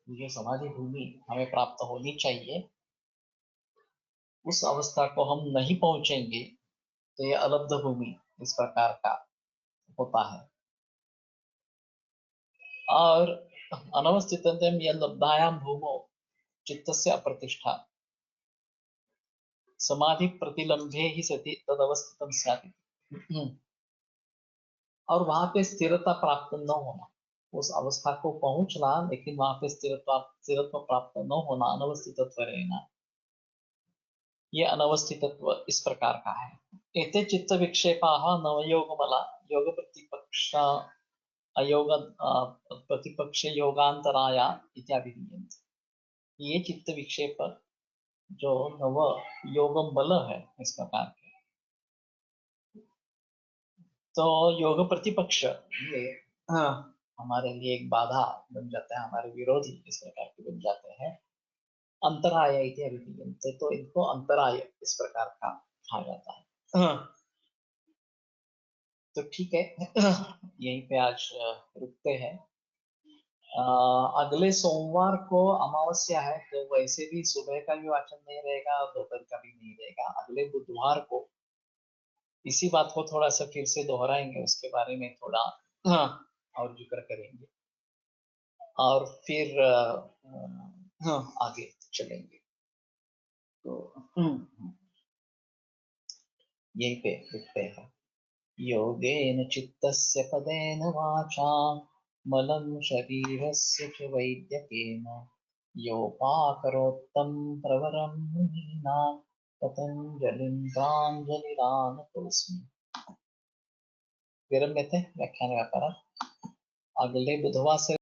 S2: जो समाधि भूमि हमें प्राप्त होनी चाहिए, उस अवस्था को हम नहीं पहुंचेंगे तो ये अलब्ध भूमि इस प्रकार का होता है। और अनवस्थितम या लब्धायाम भूमो चित्तस्य अप्रतिष्ठा, समाधि प्रतिलंभे ही सति तदवस्थितम स्यात्। और वहां पे स्थिरता प्राप्त न होना, उस अवस्था को पहुंचना लेकिन वहां पे स्थिरत्व प्राप्त न होना, अनवस्थितत्व रहना, ये अनवस्थितत्व इस प्रकार का है। एते चित्त विक्षेपाः नवयोगमला योग प्रतिपक्ष अयोग प्रतिपक्ष योगांतराया इत्याभिधीयन्ते। ये चित्त विक्षेप जो नव योग बल है इस प्रकार के, तो योग प्रतिपक्ष ये हमारे लिए एक बाधा बन जाता है, हमारे विरोधी इस प्रकार के बन जाते हैं। अंतराय इत्याभिधीयन्ते, तो इनको अंतराय इस प्रकार का कहा जाता है। तो ठीक है, यहीं पे आज रुकते हैं। अगले सोमवार को अमावस्या है, तो वैसे भी सुबह का भी वाचन नहीं रहेगा और दोपहर का भी नहीं रहेगा। अगले बुधवार को इसी बात को थोड़ा सा फिर से दोहराएंगे, उसके बारे में थोड़ा और जिक्र करेंगे, और फिर आगे चलेंगे। तो यहीं पे रुकते हैं। योगेन चित्तस्य पदेन वाचा मलं शरीरस्य च वैद्यकेन योपाकरोत्तं प्रवरं मुनीनां पतञ्जलिं प्राञ्जलिरानतोऽस्मि। विरम्यते व्याख्यान व्यापार। अगले बुधवार से